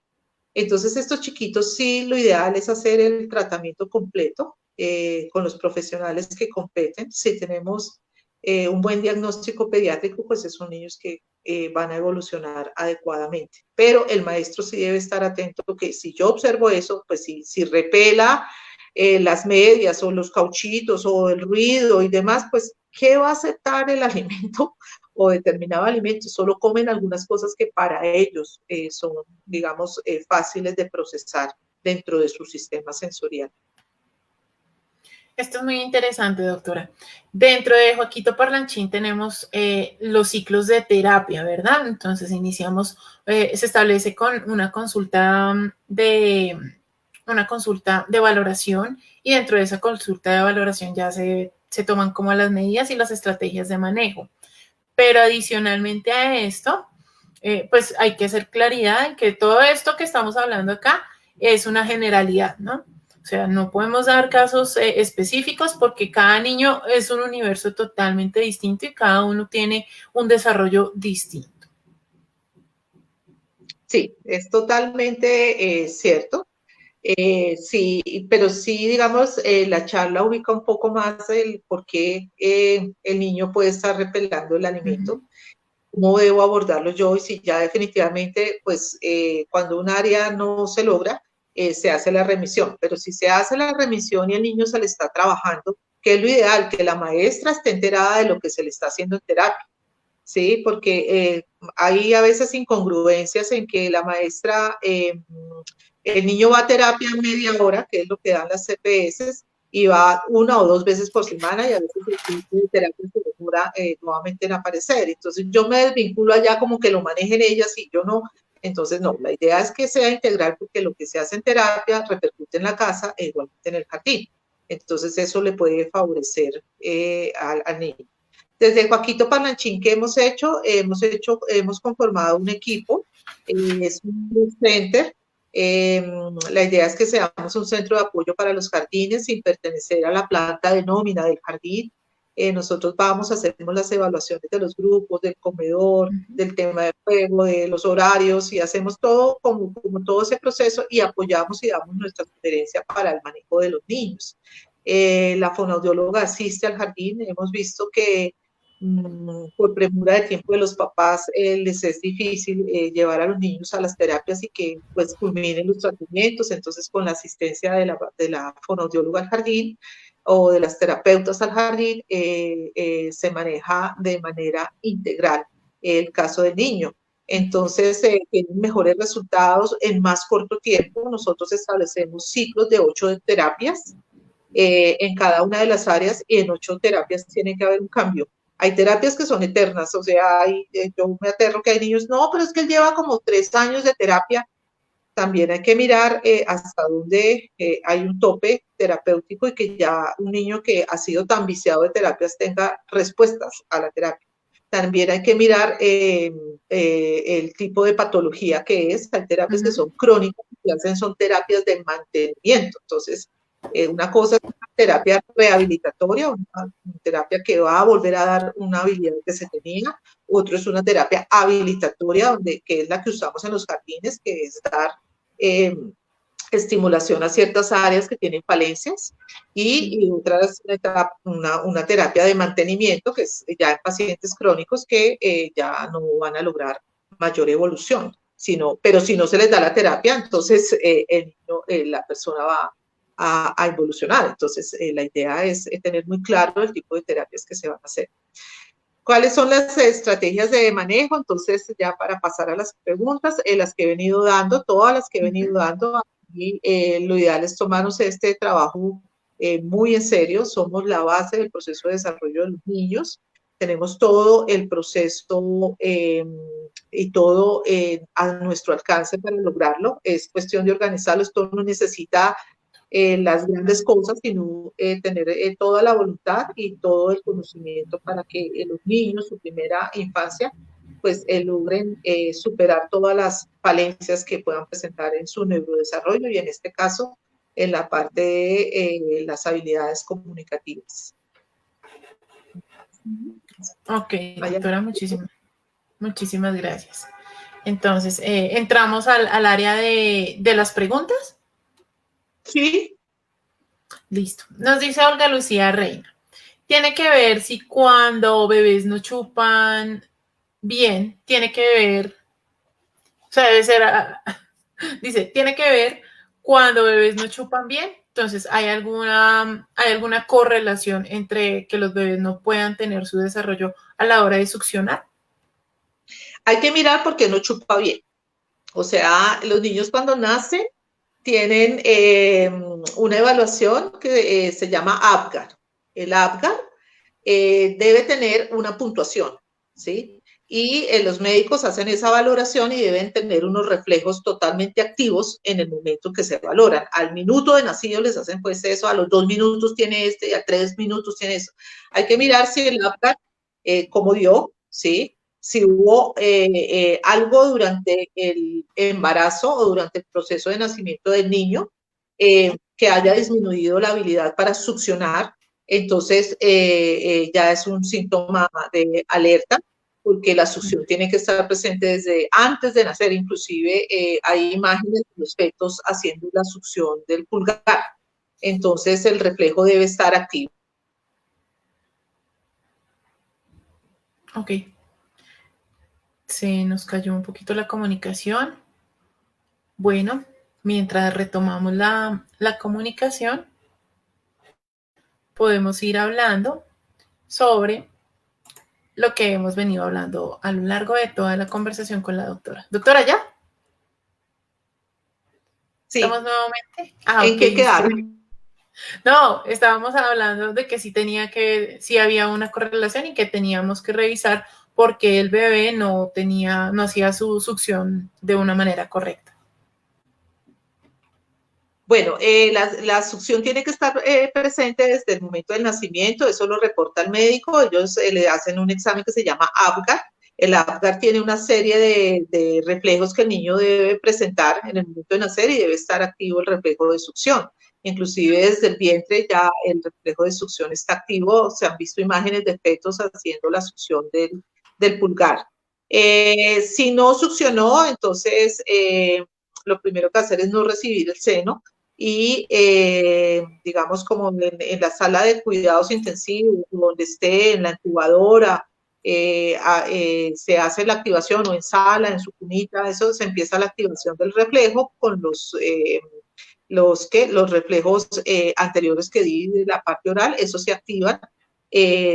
Entonces, estos chiquitos sí, lo ideal es hacer el tratamiento completo con los profesionales que competen. Si tenemos un buen diagnóstico pediátrico, pues son niños que van a evolucionar adecuadamente. Pero el maestro sí debe estar atento, que si yo observo eso, pues si repela las medias o los cauchitos o el ruido y demás, pues ¿qué va a aceptar el alimento o determinado alimento? Solo comen algunas cosas que para ellos son, digamos, fáciles de procesar dentro de su sistema sensorial. Esto es muy interesante, doctora. Dentro de Joaquito Parlanchín tenemos los ciclos de terapia, ¿verdad? Entonces iniciamos, se establece con una consulta de valoración, y dentro de esa consulta de valoración ya se toman como las medidas y las estrategias de manejo. Pero adicionalmente a esto, pues hay que hacer claridad en que todo esto que estamos hablando acá es una generalidad, ¿no? O sea, no podemos dar casos específicos porque cada niño es un universo totalmente distinto y cada uno tiene un desarrollo distinto. Sí, es totalmente cierto. Sí, pero sí, digamos, la charla ubica un poco más el por qué el niño puede estar repelando el alimento, cómo debo abordarlo yo, y si ya definitivamente, pues, cuando un área no se logra, se hace la remisión. Pero si se hace la remisión y el niño se le está trabajando, que es lo ideal, que la maestra esté enterada de lo que se le está haciendo en terapia. Sí, porque hay a veces incongruencias en que la maestra, el niño va a terapia en media hora, que es lo que dan las CPS, y va 1 o 2 veces por semana, y a veces el tiempo de terapia se demora nuevamente en aparecer. Entonces yo me desvinculo allá como que lo manejen ellas y yo no. Entonces no, la idea es que sea integral, porque lo que se hace en terapia repercute en la casa e igualmente en el jardín. Entonces eso le puede favorecer al niño. Desde Joaquito Parlanchín, ¿qué hemos hecho? Hemos conformado un equipo, es un center. La idea es que seamos un centro de apoyo para los jardines sin pertenecer a la planta de nómina del jardín. Nosotros hacemos las evaluaciones de los grupos, del comedor, del tema de juego, de los horarios, y hacemos todo como todo ese proceso, y apoyamos y damos nuestra sugerencia para el manejo de los niños. La fonoaudióloga asiste al jardín. Hemos visto que por premura de tiempo de los papás les es difícil llevar a los niños a las terapias y que pues culminen los tratamientos. Entonces, con la asistencia de la fonoaudióloga al jardín o de las terapeutas al jardín, se maneja de manera integral el caso del niño. Entonces, tienen mejores resultados en más corto tiempo. Nosotros establecemos ciclos de 8 terapias en cada una de las áreas, y en 8 terapias tiene que haber un cambio. Hay terapias que son eternas, o sea, yo me aterro que hay niños, no, pero es que él lleva como 3 años de terapia. También hay que mirar hasta dónde hay un tope terapéutico, y que ya un niño que ha sido tan viciado de terapias tenga respuestas a la terapia. También hay que mirar el tipo de patología que es. Hay terapias que son crónicas, que son terapias de mantenimiento. Entonces, una cosa es una terapia rehabilitatoria, una terapia que va a volver a dar una habilidad que se tenía. Otro es una terapia habilitatoria, que es la que usamos en los jardines, que es dar estimulación a ciertas áreas que tienen falencias, y otra es una terapia de mantenimiento, que es ya en pacientes crónicos que ya no van a lograr mayor evolución. pero si no se les da la terapia, entonces la persona va a evolucionar. Entonces, la idea es tener muy claro el tipo de terapias que se van a hacer. ¿Cuáles son las estrategias de manejo? Entonces, ya para pasar a las preguntas, las que he venido dando, todas las que he venido dando, y lo ideal es tomarnos este trabajo muy en serio. Somos la base del proceso de desarrollo de los niños. Tenemos todo el proceso y todo a nuestro alcance para lograrlo. Es cuestión de organizarlo. Esto no necesita las grandes cosas, sino tener toda la voluntad y todo el conocimiento para que los niños, su primera infancia, pues logren superar todas las falencias que puedan presentar en su neurodesarrollo y en este caso en la parte de las habilidades comunicativas. Ok, doctora, muchísimas gracias. Entonces, ¿entramos al área de las preguntas? Sí. Listo. Nos dice Olga Lucía Reina. Tiene que ver si cuando bebés no chupan bien, tiene que ver, o sea, debe ser, dice, tiene que ver cuando bebés no chupan bien. Entonces, ¿hay alguna correlación entre que los bebés no puedan tener su desarrollo a la hora de succionar? Hay que mirar por qué no chupa bien. O sea, los niños cuando nacen tienen una evaluación que se llama APGAR. El APGAR debe tener una puntuación, ¿sí? Y los médicos hacen esa valoración y deben tener unos reflejos totalmente activos en el momento que se valoran. Al minuto de nacido les hacen pues eso, a los 2 minutos tiene este y a 3 minutos tiene eso. Hay que mirar si el APGAR, como dio, ¿sí? Si hubo algo durante el embarazo o durante el proceso de nacimiento del niño que haya disminuido la habilidad para succionar, entonces ya es un síntoma de alerta, porque la succión tiene que estar presente desde antes de nacer. Inclusive hay imágenes de los fetos haciendo la succión del pulgar. Entonces el reflejo debe estar activo. Ok. Se nos cayó un poquito la comunicación. Bueno, mientras retomamos la comunicación, podemos ir hablando sobre lo que hemos venido hablando a lo largo de toda la conversación con la doctora. ¿Doctora, ya? Sí. ¿Estamos nuevamente? ¿En qué quedaron? No, estábamos hablando de que sí había una correlación y que teníamos que revisar por qué el bebé no hacía su succión de una manera correcta. Bueno, la succión tiene que estar presente desde el momento del nacimiento, eso lo reporta el médico, ellos le hacen un examen que se llama APGAR. El APGAR tiene una serie de reflejos que el niño debe presentar en el momento de nacer y debe estar activo el reflejo de succión. Inclusive desde el vientre ya el reflejo de succión está activo, se han visto imágenes de fetos haciendo la succión del pulgar. Si no succionó, entonces lo primero que hacer es no recibir el seno y digamos como en la sala de cuidados intensivos, donde esté en la incubadora, se hace la activación o en sala, en su cunita, eso se empieza la activación del reflejo con los reflejos anteriores que di de la parte oral, esos se activan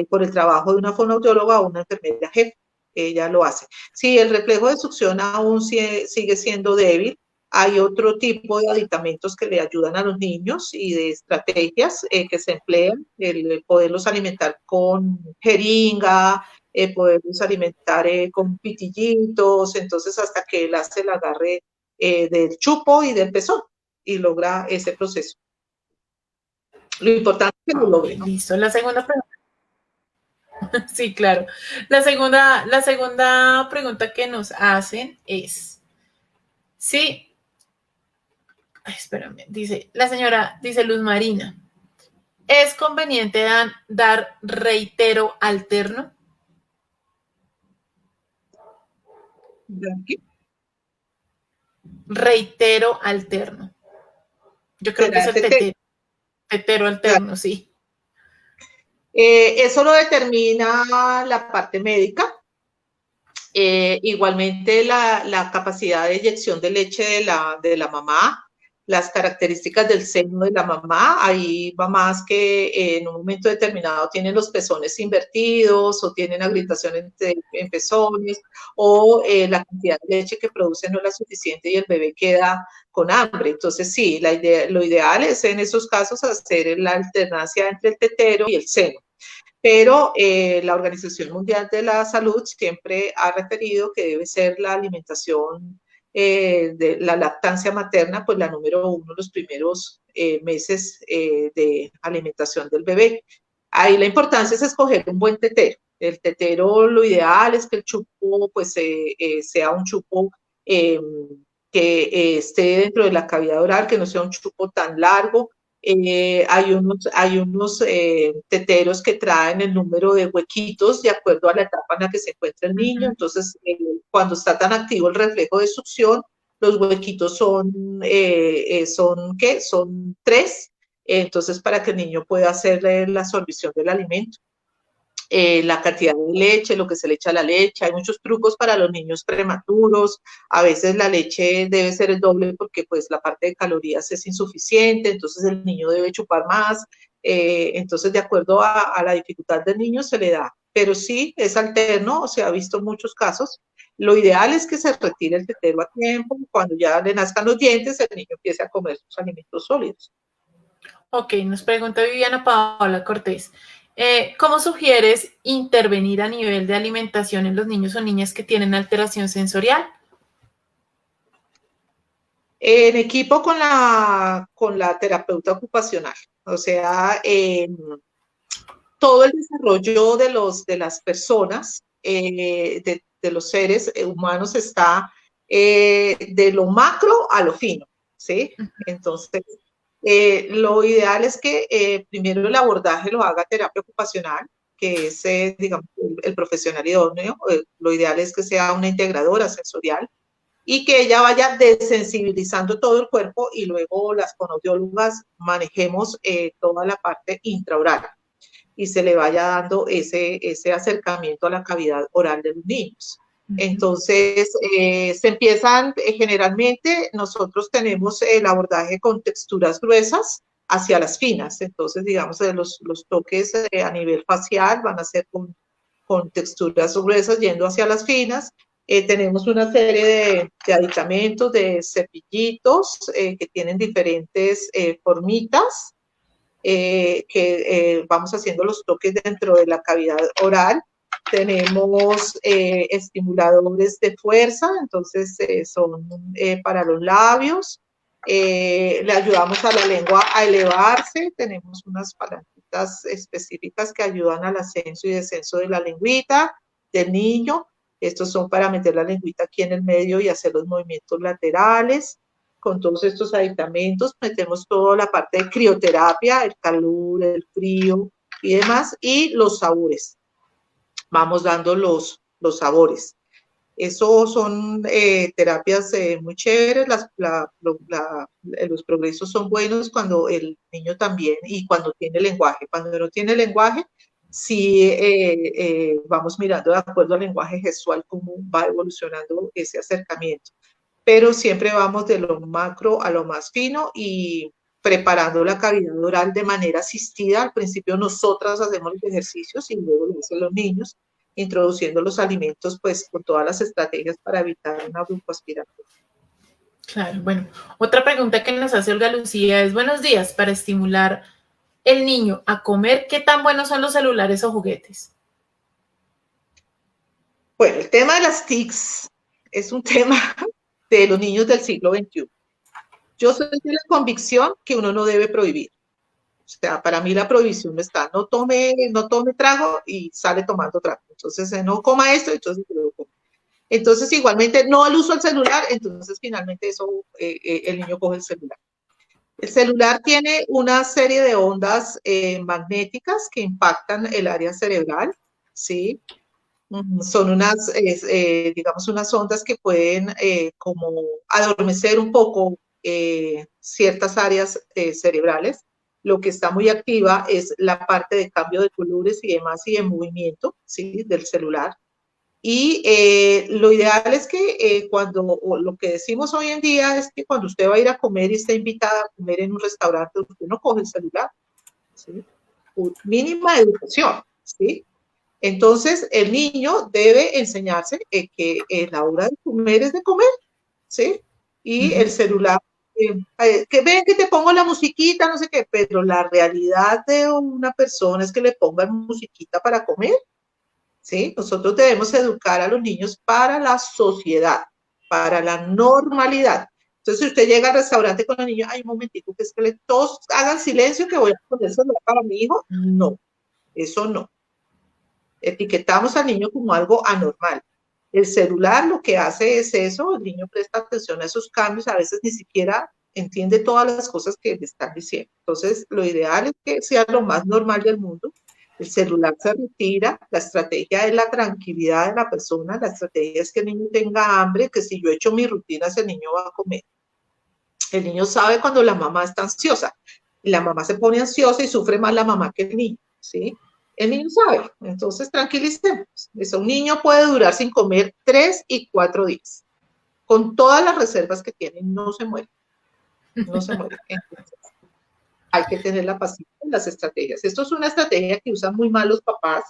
por el trabajo de una fonoaudióloga o una enfermera jefe, ella lo hace. Si el reflejo de succión aún sigue siendo débil, hay otro tipo de aditamentos que le ayudan a los niños y de estrategias que se emplean, el poderlos alimentar con jeringa, poderlos alimentar con pitillitos, entonces hasta que él hace el agarre del chupo y del pezón y logra ese proceso. Lo importante es que lo logre, ¿no? Listo, la segunda pregunta. Sí, claro. La segunda pregunta que nos hacen es, sí, espérame, dice Luz Marina, ¿es conveniente dar reitero alterno? ¿Qué? Reitero alterno. Yo creo que es el tetero alterno, sí. Eso lo determina la parte médica. Igualmente la capacidad de eyección de leche de la mamá, las características del seno de la mamá, hay mamás que en un momento determinado tienen los pezones invertidos o tienen agrietación en pezones o la cantidad de leche que produce no es la suficiente y el bebé queda con hambre. Entonces sí, lo ideal es en esos casos hacer la alternancia entre el tetero y el seno. Pero la Organización Mundial de la Salud siempre ha referido que debe ser la alimentación de la lactancia materna, pues la número uno los primeros meses de alimentación del bebé. Ahí la importancia es escoger un buen tetero. El tetero, lo ideal es que el chupo pues sea un chupo que esté dentro de la cavidad oral, que no sea un chupo tan largo. Hay unos teteros que traen el número de huequitos de acuerdo a la etapa en la que se encuentra el niño. Entonces, cuando está tan activo el reflejo de succión, los huequitos ¿qué? Son 3. Entonces, para que el niño pueda hacer la absorción del alimento. La cantidad de leche, lo que se le echa a la leche, hay muchos trucos para los niños prematuros, a veces la leche debe ser el doble porque pues la parte de calorías es insuficiente, entonces el niño debe chupar más, entonces de acuerdo a la dificultad del niño se le da, pero sí es alterno, se ha visto muchos casos, lo ideal es que se retire el tetero a tiempo, cuando ya le nazcan los dientes el niño empiece a comer sus alimentos sólidos. Ok, nos pregunta Viviana Paola Cortés. ¿Cómo sugieres intervenir a nivel de alimentación en los niños o niñas que tienen alteración sensorial? En equipo con la terapeuta ocupacional, o sea, todo el desarrollo de las personas, de los seres humanos está de lo macro a lo fino, ¿sí? Entonces, lo ideal es que primero el abordaje lo haga terapia ocupacional, que es, digamos, el profesional idóneo. Lo ideal es que sea una integradora sensorial y que ella vaya desensibilizando todo el cuerpo y luego las fonoaudiólogas manejemos toda la parte intraoral y se le vaya dando ese acercamiento a la cavidad oral de los niños. Entonces, se empiezan, generalmente nosotros tenemos el abordaje con texturas gruesas hacia las finas. Entonces, digamos, los toques a nivel facial van a ser con texturas gruesas yendo hacia las finas. Tenemos una serie de aditamentos, de cepillitos que tienen diferentes formitas, que vamos haciendo los toques dentro de la cavidad oral. Tenemos estimuladores de fuerza, entonces son para los labios. Le ayudamos a la lengua a elevarse. Tenemos unas palanquitas específicas que ayudan al ascenso y descenso de la lengüita del niño. Estos son para meter la lengüita aquí en el medio y hacer los movimientos laterales. Con todos estos aditamentos metemos toda la parte de crioterapia, el calor, el frío y demás, y los sabores. Vamos dando los sabores. Eso son terapias muy chéveres, los progresos son buenos cuando el niño también, y cuando tiene lenguaje. Cuando no tiene lenguaje, sí vamos mirando de acuerdo al lenguaje gestual cómo va evolucionando ese acercamiento. Pero siempre vamos de lo macro a lo más fino y preparando la cavidad oral de manera asistida. Al principio nosotras hacemos los ejercicios y luego lo hacen los niños, introduciendo los alimentos pues con todas las estrategias para evitar una broncoaspiración. Claro, bueno, otra pregunta que nos hace Olga Lucía es: buenos días, para estimular el niño a comer, ¿qué tan buenos son los celulares o juguetes? Bueno, el tema de las TICs es un tema de los niños del siglo XXI. Yo soy de la convicción que uno no debe prohibir. O sea, para mí la prohibición no está, no tome trago y sale tomando trago. Entonces, no coma esto, entonces lo come. Entonces, igualmente, no al uso del celular, entonces finalmente el niño coge el celular. El celular tiene una serie de ondas magnéticas que impactan el área cerebral, ¿sí? Son digamos, unas ondas que pueden como adormecer un poco ciertas áreas cerebrales. Lo que está muy activa es la parte de cambio de colores y demás y de movimiento, ¿sí? Del celular. Y lo ideal es que o lo que decimos hoy en día es que cuando usted va a ir a comer y está invitada a comer en un restaurante, usted no coge el celular, ¿sí? Mínima educación, ¿sí? Entonces, el niño debe enseñarse que la hora de comer es de comer, ¿sí? Y el celular, que ven que te pongo la musiquita, no sé qué, pero la realidad de una persona es que le pongan musiquita para comer, ¿sí? Nosotros debemos educar a los niños para la sociedad, para la normalidad. Entonces, si usted llega al restaurante con los niños, hay un momentito que es que todos hagan silencio que voy a poner celular para mi hijo. No, eso no. Etiquetamos al niño como algo anormal. El celular lo que hace es eso, el niño presta atención a esos cambios, a veces ni siquiera entiende todas las cosas que le están diciendo. Entonces, lo ideal es que sea lo más normal del mundo. El celular se retira, la estrategia es la tranquilidad de la persona, la estrategia es que el niño tenga hambre, que si yo he hecho mis rutinas, el niño va a comer. El niño sabe cuando la mamá está ansiosa, y la mamá se pone ansiosa y sufre más la mamá que el niño, ¿sí? El niño sabe, entonces tranquilicemos. Eso, un niño puede durar sin comer 3 y 4 días. Con todas las reservas que tiene, no se muere. No se muere. Entonces, hay que tener la paciencia en las estrategias. Esto es una estrategia que usan muy mal los papás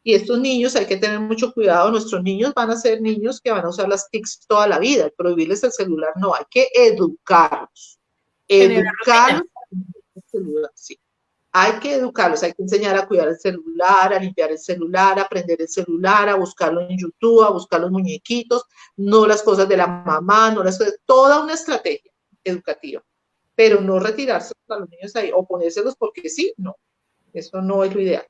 y estos niños hay que tener mucho cuidado. Nuestros niños van a ser niños que van a usar las TICs toda la vida. Prohibirles el celular no, hay que educarlos. Educarlos el celular, sí. Hay que educarlos, hay que enseñar a cuidar el celular, a limpiar el celular, a aprender el celular, a buscarlo en YouTube, a buscar los muñequitos, no las cosas de la mamá, no las cosas, toda una estrategia educativa, pero no retirarse a los niños ahí o ponérselos porque sí, no, eso no es lo ideal.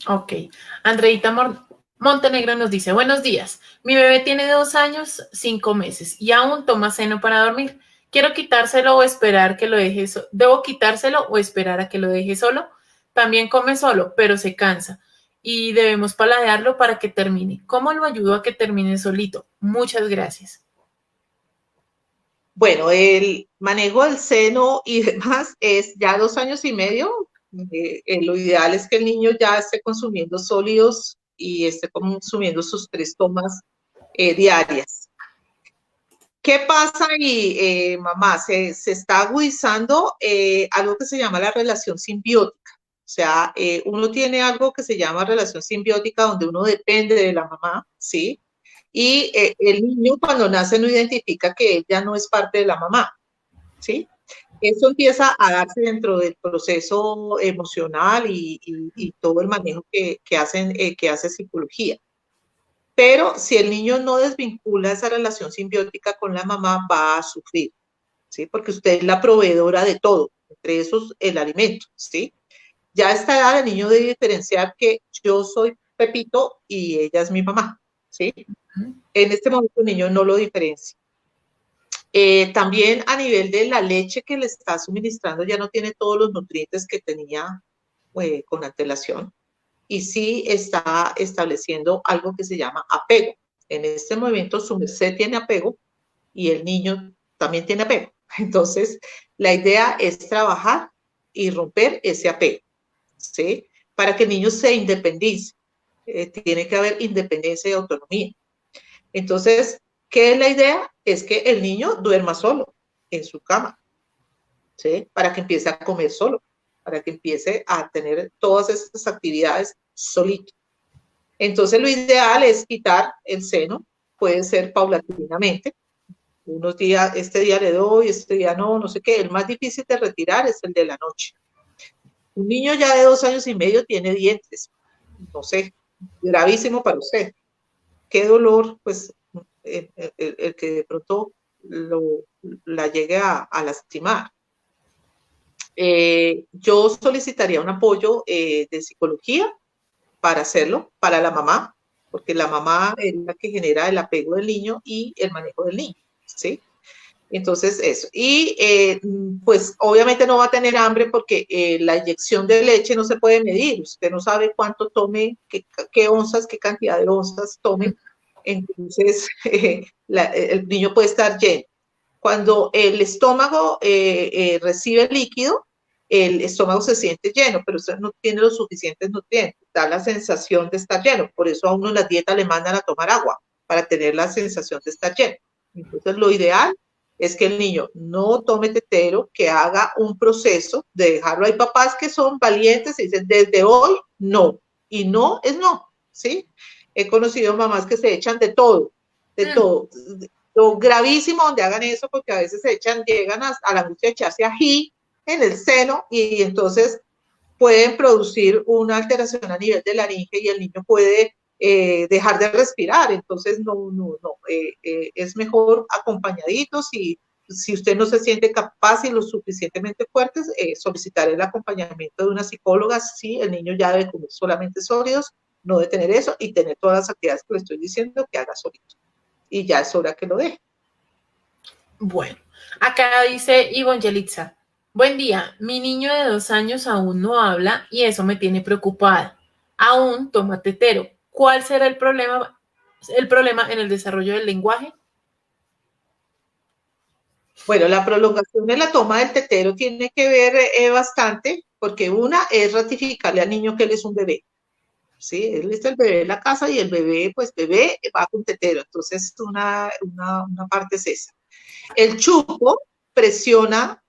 Ok, Andreita Montenegro nos dice, buenos días, mi bebé tiene 2 años, 5 meses y aún toma seno para dormir. Quiero quitárselo o esperar que lo deje solo. ¿Debo quitárselo o esperar a que lo deje solo? También come solo, pero se cansa y debemos paladearlo para que termine. ¿Cómo lo ayudo a que termine solito? Muchas gracias. Bueno, el manejo del seno y demás es ya 2 años y medio. Lo ideal es que el niño ya esté consumiendo sólidos y esté consumiendo sus 3 tomas diarias. ¿Qué pasa ahí, mamá? Se está agudizando algo que se llama la relación simbiótica. O sea, uno tiene algo que se llama relación simbiótica donde uno depende de la mamá, ¿sí? Y el niño cuando nace no identifica que ella no es parte de la mamá, ¿sí? Eso empieza a darse dentro del proceso emocional y todo el manejo que hace psicología. Pero si el niño no desvincula esa relación simbiótica con la mamá, va a sufrir, ¿sí? Porque usted es la proveedora de todo, entre esos el alimento, ¿sí? Ya a esta edad el niño debe diferenciar que yo soy Pepito y ella es mi mamá, ¿sí? En este momento el niño no lo diferencia. También a nivel de la leche que le está suministrando ya no tiene todos los nutrientes que tenía con antelación y sí está estableciendo algo que se llama apego. En este momento su merced tiene apego y el niño también tiene apego. Entonces, la idea es trabajar y romper ese apego, ¿sí? Para que el niño se independice. Tiene que haber independencia y autonomía. Entonces, ¿qué es la idea? Es que el niño duerma solo en su cama, ¿sí? Para que empiece a comer solo, para que empiece a tener todas esas actividades solito. Entonces, lo ideal es quitar el seno, puede ser paulatinamente. Unos días, este día le doy, este día no, no sé qué. El más difícil de retirar es el de la noche. Un niño ya de 2 años y medio tiene dientes, no sé, gravísimo para usted. Qué dolor, pues, el que de pronto la llegue a lastimar. Yo solicitaría un apoyo de psicología para hacerlo, para la mamá, porque la mamá es la que genera el apego del niño y el manejo del niño, ¿sí? Entonces, eso. Y pues obviamente no va a tener hambre porque la inyección de leche no se puede medir. Usted no sabe cuánto tome, qué onzas, qué cantidad de onzas tome. Entonces, el niño puede estar lleno. Cuando el estómago recibe el líquido, el estómago se siente lleno, pero usted no tiene los suficientes nutrientes, da la sensación de estar lleno. Por eso a uno en las dietas le mandan a tomar agua, para tener la sensación de estar lleno. Entonces, lo ideal es que el niño no tome tetero, que haga un proceso de dejarlo. Hay papás que son valientes y dicen, desde hoy, no. Y no es no, ¿sí? He conocido mamás que se echan de todo, de todo. Lo gravísimo donde hagan eso, porque a veces se echan, llegan a la angustia de echarse ají en el seno y entonces pueden producir una alteración a nivel de laringe y el niño puede dejar de respirar. Entonces, es mejor acompañaditos y si usted no se siente capaz y lo suficientemente fuertes, solicitar el acompañamiento de una psicóloga si el niño ya debe comer solamente sólidos, no de tener eso y tener todas las actividades que le estoy diciendo que haga solito. Y ya es hora que lo deje. Bueno, acá dice Ivonne Yelitza. Buen día, mi niño de 2 años aún no habla y eso me tiene preocupada. Aún toma tetero. ¿Cuál será el problema en el desarrollo del lenguaje? Bueno, la prolongación de la toma del tetero tiene que ver bastante, porque una es ratificarle al niño que él es un bebé. ¿Sí? Él está el bebé en la casa y el bebé, pues bebé va con tetero. Entonces, una parte es esa. El chupo presiona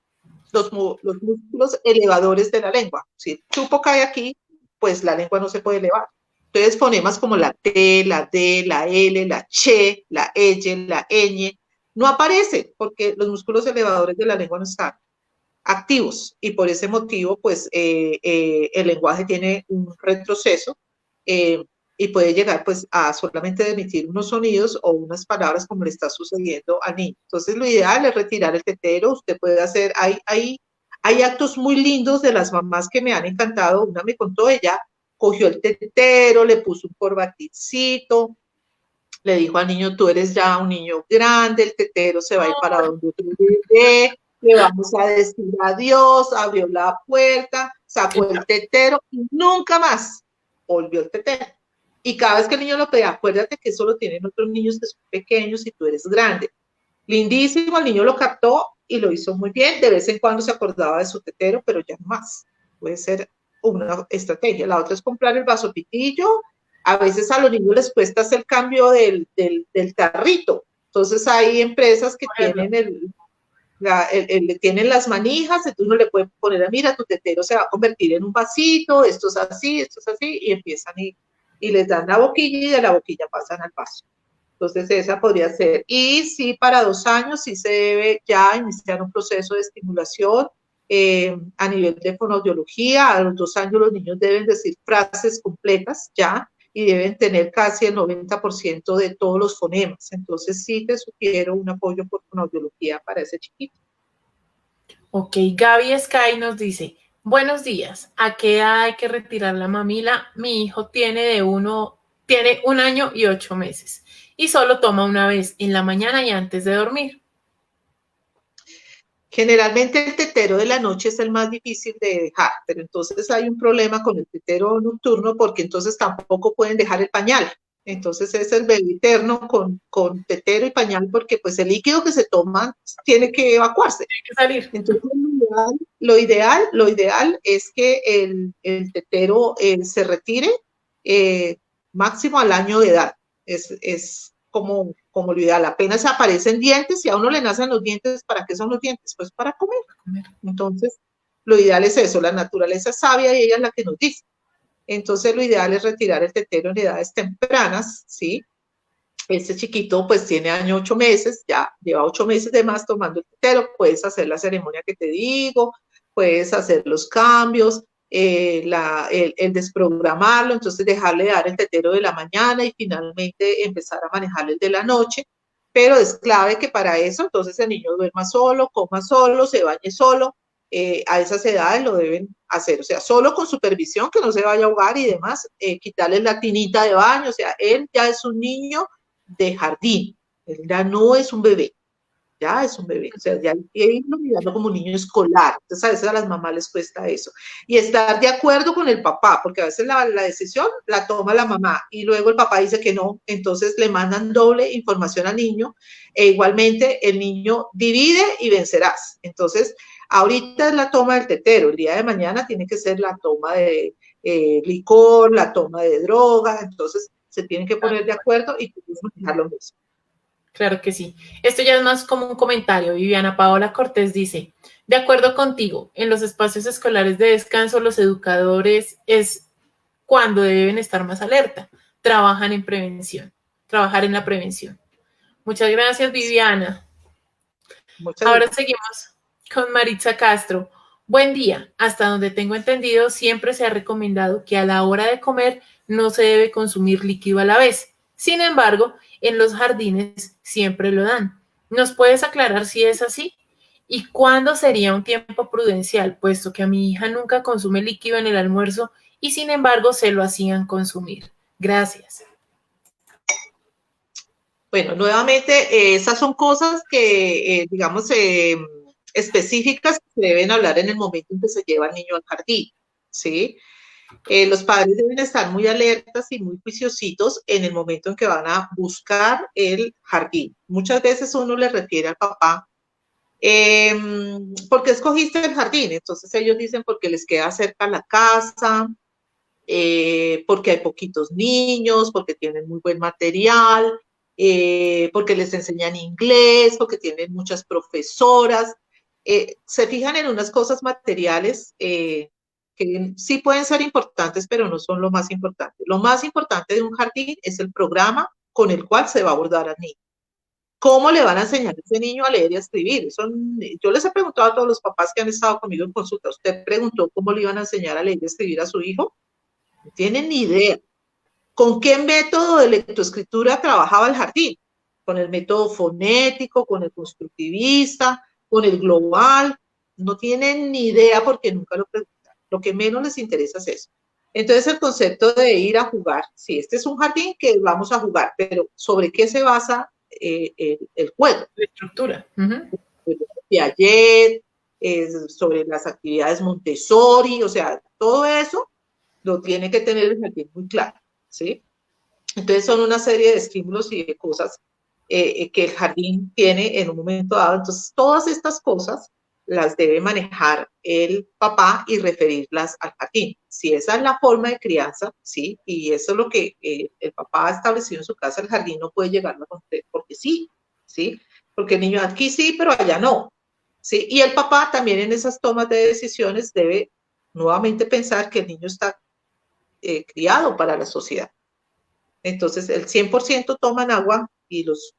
los músculos elevadores de la lengua. Si el chupo cae aquí, pues la lengua no se puede elevar. Entonces, fonemas como la T, la D, la L, la Ch, la L, la ñ, no aparece porque los músculos elevadores de la lengua no están activos y por ese motivo, pues, el lenguaje tiene un retroceso y puede llegar, pues, a solamente emitir unos sonidos o unas palabras como le está sucediendo al niño. Entonces, lo ideal es retirar el tetero. Usted puede hacer, hay actos muy lindos de las mamás que me han encantado. Una me contó, ella cogió el tetero, le puso un corbaticito, le dijo al niño, tú eres ya un niño grande, el tetero se va a ir para donde otro bebé, le vamos a decir adiós, abrió la puerta, sacó el tetero y nunca más volvió el tetero. Y cada vez que el niño lo pedía, acuérdate que eso lo tienen otros niños que son pequeños y tú eres grande. Lindísimo, el niño lo captó y lo hizo muy bien. De vez en cuando se acordaba de su tetero, pero ya no más. Puede ser una estrategia. La otra es comprar el vaso pitillo. A veces a los niños les cuesta hacer el cambio del tarrito. Entonces hay empresas que tienen las manijas, entonces uno le puede poner, mira, tu tetero se va a convertir en un vasito, esto es así, y empiezan y les dan la boquilla y de la boquilla pasan al vaso. Entonces esa podría ser. Y sí, para 2 años sí se debe ya iniciar un proceso de estimulación a nivel de fonoaudiología. A los 2 años los niños deben decir frases completas ya y deben tener casi el 90% de todos los fonemas. Entonces sí te sugiero un apoyo por fonoaudiología para ese chiquito. Ok, Gaby Sky nos dice, buenos días, ¿a qué edad hay que retirar la mamila? Mi hijo tiene 1 año y 8 meses y solo toma una vez, en la mañana y antes de dormir. Generalmente el tetero de la noche es el más difícil de dejar, pero entonces hay un problema con el tetero nocturno porque entonces tampoco pueden dejar el pañal. Entonces es el bebé eterno con tetero y pañal porque pues el líquido que se toma tiene que evacuarse. Tiene que salir. Entonces lo ideal es que el tetero se retire máximo al año de edad. Es como lo ideal. Apenas aparecen dientes y a uno le nacen los dientes. ¿Para qué son los dientes? Pues para comer. Entonces, lo ideal es eso. La naturaleza es sabia y ella es la que nos dice. Entonces, lo ideal es retirar el tetero en edades tempranas, ¿sí? Este chiquito pues tiene 1 año 8 meses, ya lleva 8 meses de más tomando el tetero. Puedes hacer la ceremonia que te digo, puedes hacer los cambios, el desprogramarlo, entonces dejarle dar el tetero de la mañana y finalmente empezar a manejarle el de la noche, pero es clave que para eso entonces el niño duerma solo, coma solo, se bañe solo. A esas edades lo deben hacer, o sea, solo con supervisión, que no se vaya a ahogar y demás, quitarle la tinita de baño, o sea, él ya es un niño de jardín, él ya no es un bebé, ya es un bebé, o sea, ya hay que irlo mirando como un niño escolar. Entonces a veces a las mamás les cuesta eso, y estar de acuerdo con el papá, porque a veces la decisión la toma la mamá, y luego el papá dice que no, entonces le mandan doble información al niño, e igualmente el niño divide y vencerás. Entonces ahorita es la toma del tetero, el día de mañana tiene que ser la toma de licor, la toma de droga, entonces se tienen que poner de acuerdo y manejar lo mismo. Claro que sí. Esto ya es más como un comentario. Viviana Paola Cortés dice, de acuerdo contigo, en los espacios escolares de descanso los educadores es cuando deben estar más alerta. Trabajan en prevención, trabajar en la prevención. Muchas gracias, Viviana. Muchas Ahora gracias. seguimos con Maritza Castro. Buen día. Hasta donde tengo entendido, siempre se ha recomendado que a la hora de comer no se debe consumir líquido a la vez. Sin embargo, en los jardines siempre lo dan. ¿Nos puedes aclarar si es así? ¿Y cuándo sería un tiempo prudencial, puesto que a mi hija nunca consume líquido en el almuerzo y sin embargo se lo hacían consumir? Gracias. Bueno, nuevamente, esas son cosas que, digamos, específicas que se deben hablar en el momento en que se lleva al niño al jardín, ¿sí? Los padres deben estar muy alertas y muy juiciositos en el momento en que van a buscar el jardín. Muchas veces uno le refiere al papá, ¿por qué escogiste el jardín? Entonces ellos dicen porque les queda cerca la casa, porque hay poquitos niños, porque tienen muy buen material, porque les enseñan inglés, porque tienen muchas profesoras. Se fijan en unas cosas materiales que sí pueden ser importantes, pero no son lo más importante. Lo más importante de un jardín es el programa con el cual se va a abordar al niño. ¿Cómo le van a enseñar a ese niño a leer y a escribir? Yo les he preguntado a todos los papás que han estado conmigo en consulta, ¿usted preguntó cómo le iban a enseñar a leer y a escribir a su hijo? No tienen ni idea. ¿Con qué método de lectoescritura trabajaba el jardín? Con el método fonético, con el constructivista, con el global. No tienen ni idea porque nunca lo preguntan. Lo que menos les interesa es eso. Entonces el concepto de ir a jugar, sí, este es un jardín que vamos a jugar, pero ¿sobre qué se basa el juego? La estructura. Piaget, sobre las actividades Montessori, o sea, todo eso lo tiene que tener el jardín muy claro, ¿sí? Entonces son una serie de estímulos y de cosas que el jardín tiene en un momento dado. Entonces todas estas cosas las debe manejar el papá y referirlas al jardín. Si esa es la forma de crianza, ¿sí? Y eso es lo que el papá ha establecido en su casa, el jardín no puede llegarlo a conocer porque sí, ¿sí? Porque el niño aquí sí, pero allá no, ¿sí? Y el papá también en esas tomas de decisiones debe nuevamente pensar que el niño está criado para la sociedad. Entonces, el 100% toman agua y los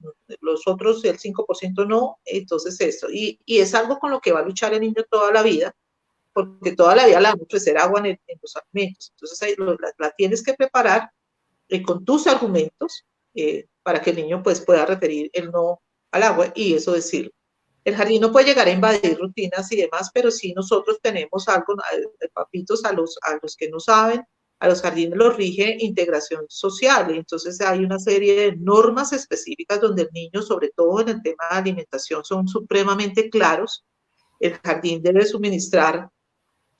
otros, el 5% no. Entonces, eso. Y es algo con lo que va a luchar el niño toda la vida, porque toda la vida le van a ofrecer agua en los alimentos. Entonces, ahí la tienes que preparar con tus argumentos para que el niño pues, pueda referir el no al agua y eso decirlo. El jardín no puede llegar a invadir rutinas y demás, pero sí nosotros tenemos algo, papitos, a los que no saben, a los jardines los rige integración social. Entonces hay una serie de normas específicas donde el niño, sobre todo en el tema de alimentación, son supremamente claros. El jardín debe suministrar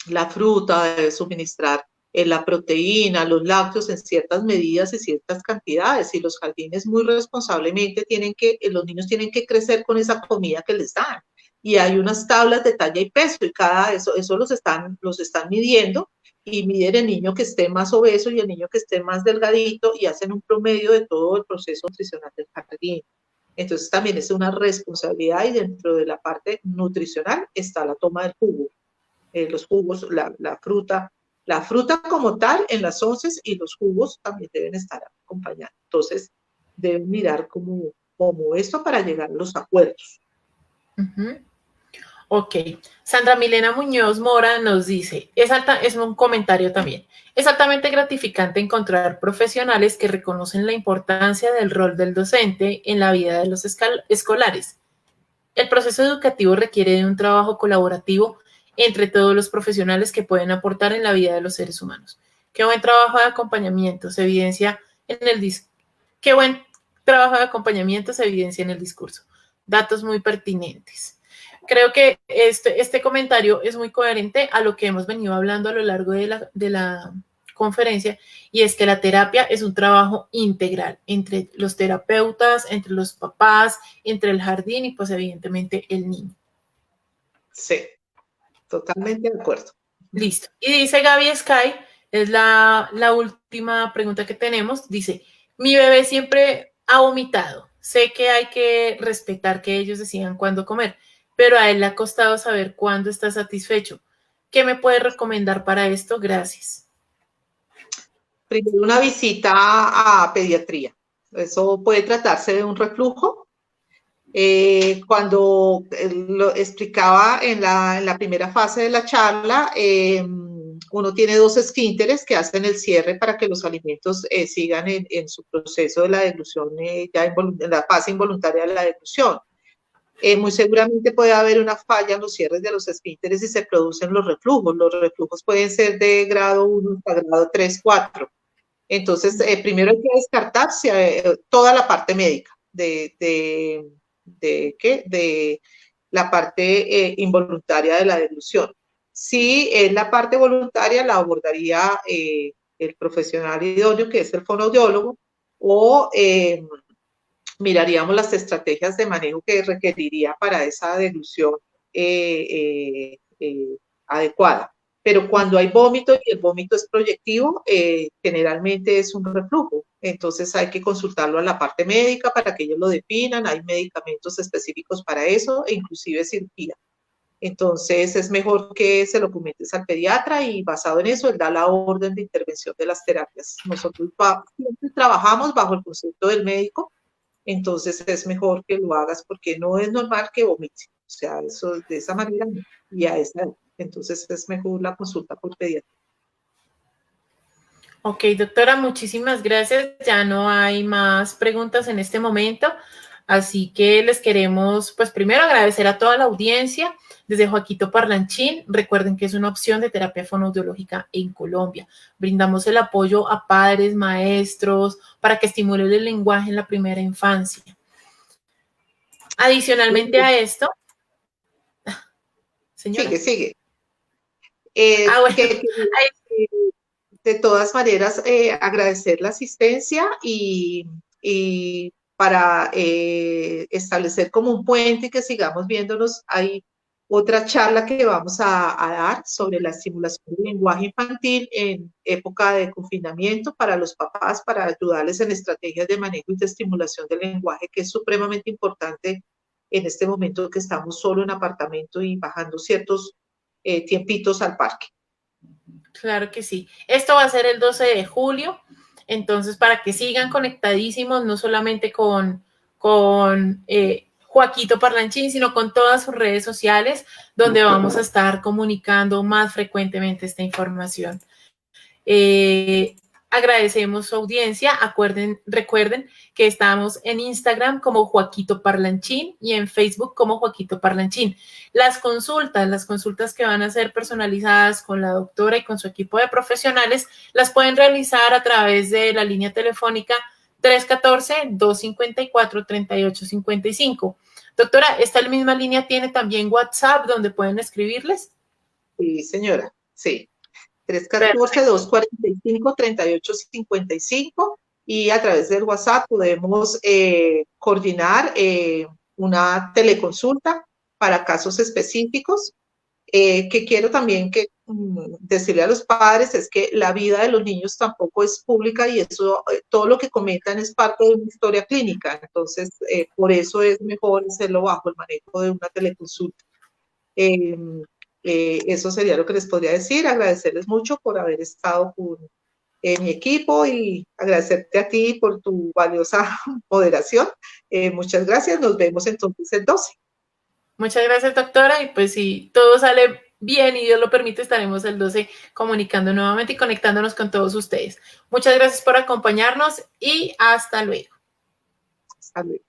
la fruta, debe suministrar la proteína, los lácteos en ciertas medidas y ciertas cantidades. Y los jardines muy responsablemente los niños tienen que crecer con esa comida que les dan. Y hay unas tablas de talla y peso y eso los están midiendo y miden el niño que esté más obeso y el niño que esté más delgadito y hacen un promedio de todo el proceso nutricional del jardín. Entonces también es una responsabilidad y dentro de la parte nutricional está la toma del jugo, los jugos, la fruta como tal en las onces y los jugos también deben estar acompañados. Entonces deben mirar como esto para llegar a los acuerdos. Ok. Sandra Milena Muñoz Mora nos dice, es un comentario también, es altamente gratificante encontrar profesionales que reconocen la importancia del rol del docente en la vida de los escolares. El proceso educativo requiere de un trabajo colaborativo entre todos los profesionales que pueden aportar en la vida de los seres humanos. Qué buen trabajo de acompañamiento se evidencia en el Qué buen trabajo de acompañamiento se evidencia en el discurso. Datos muy pertinentes. Creo que este comentario es muy coherente a lo que hemos venido hablando a lo largo de la conferencia, y es que la terapia es un trabajo integral entre los terapeutas, entre los papás, entre el jardín y pues evidentemente el niño. Sí. totalmente de acuerdo. Listo. Y dice Gaby Sky, es la última pregunta que tenemos, dice, mi bebé siempre ha vomitado. Sé que hay que respetar que ellos decidan cuándo comer, pero a él le ha costado saber cuándo está satisfecho. ¿Qué me puede recomendar para esto? Gracias. Primero una visita a pediatría. Eso puede tratarse de un reflujo. Cuando lo explicaba en la primera fase de la charla, uno tiene dos esfínteres que hacen el cierre para que los alimentos sigan en su proceso de la deglución, ya en la fase involuntaria de la deglución. Muy seguramente puede haber una falla en los cierres de los esfínteres y se producen los reflujos. Los reflujos pueden ser de grado 1 hasta grado 3, 4. Entonces, primero hay que descartar toda la parte médica de la parte involuntaria de la deglución. Si es la parte voluntaria, la abordaría el profesional idóneo, que es el fonoaudiólogo, o miraríamos las estrategias de manejo que requeriría para esa deglución adecuada. Pero cuando hay vómito y el vómito es proyectivo, generalmente es un reflujo. Entonces hay que consultarlo a la parte médica para que ellos lo definan. Hay medicamentos específicos para eso e inclusive cirugía. Entonces es mejor que se lo comentes al pediatra y basado en eso él da la orden de intervención de las terapias. Nosotros siempre trabajamos bajo el concepto del médico, entonces es mejor que lo hagas porque no es normal que vomite. O sea, eso de esa manera y a esa edad. Entonces es mejor la consulta por pediatra. Ok, doctora, muchísimas gracias. Ya no hay más preguntas en este momento. Así que les queremos, pues primero agradecer a toda la audiencia desde Joaquito Parlanchín. Recuerden que es una opción de terapia fonoaudiológica en Colombia. Brindamos el apoyo a padres, maestros, para que estimulen el lenguaje en la primera infancia. Adicionalmente a esto, señora. Sigue. Bueno. De todas maneras, agradecer la asistencia y para establecer como un puente y que sigamos viéndonos, hay otra charla que vamos a dar sobre la estimulación del lenguaje infantil en época de confinamiento para los papás, para ayudarles en estrategias de manejo y de estimulación del lenguaje, que es supremamente importante en este momento que estamos solo en apartamento y bajando ciertos tiempitos al parque. Claro que sí. Esto va a ser el 12 de julio, entonces para que sigan conectadísimos, no solamente con Joaquito Parlanchín, sino con todas sus redes sociales, donde vamos a estar comunicando más frecuentemente esta información. Agradecemos su audiencia. Recuerden que estamos en Instagram como Joaquito Parlanchín y en Facebook como Joaquito Parlanchín. Las consultas que van a ser personalizadas con la doctora y con su equipo de profesionales, las pueden realizar a través de la línea telefónica 314-254-3855. Doctora, ¿esta misma línea tiene también WhatsApp donde pueden escribirles? Sí, señora, sí. 314-245-3855 y a través del WhatsApp podemos coordinar una teleconsulta para casos específicos. Que quiero también decirle a los padres es que la vida de los niños tampoco es pública y eso, todo lo que comentan es parte de una historia clínica. Entonces, por eso es mejor hacerlo bajo el manejo de una teleconsulta. Eso sería lo que les podría decir, agradecerles mucho por haber estado con mi equipo y agradecerte a ti por tu valiosa moderación. Muchas gracias, nos vemos entonces el 12. Muchas gracias, doctora, y pues si todo sale bien y Dios lo permite, estaremos el 12 comunicando nuevamente y conectándonos con todos ustedes. Muchas gracias por acompañarnos y hasta luego. Hasta luego.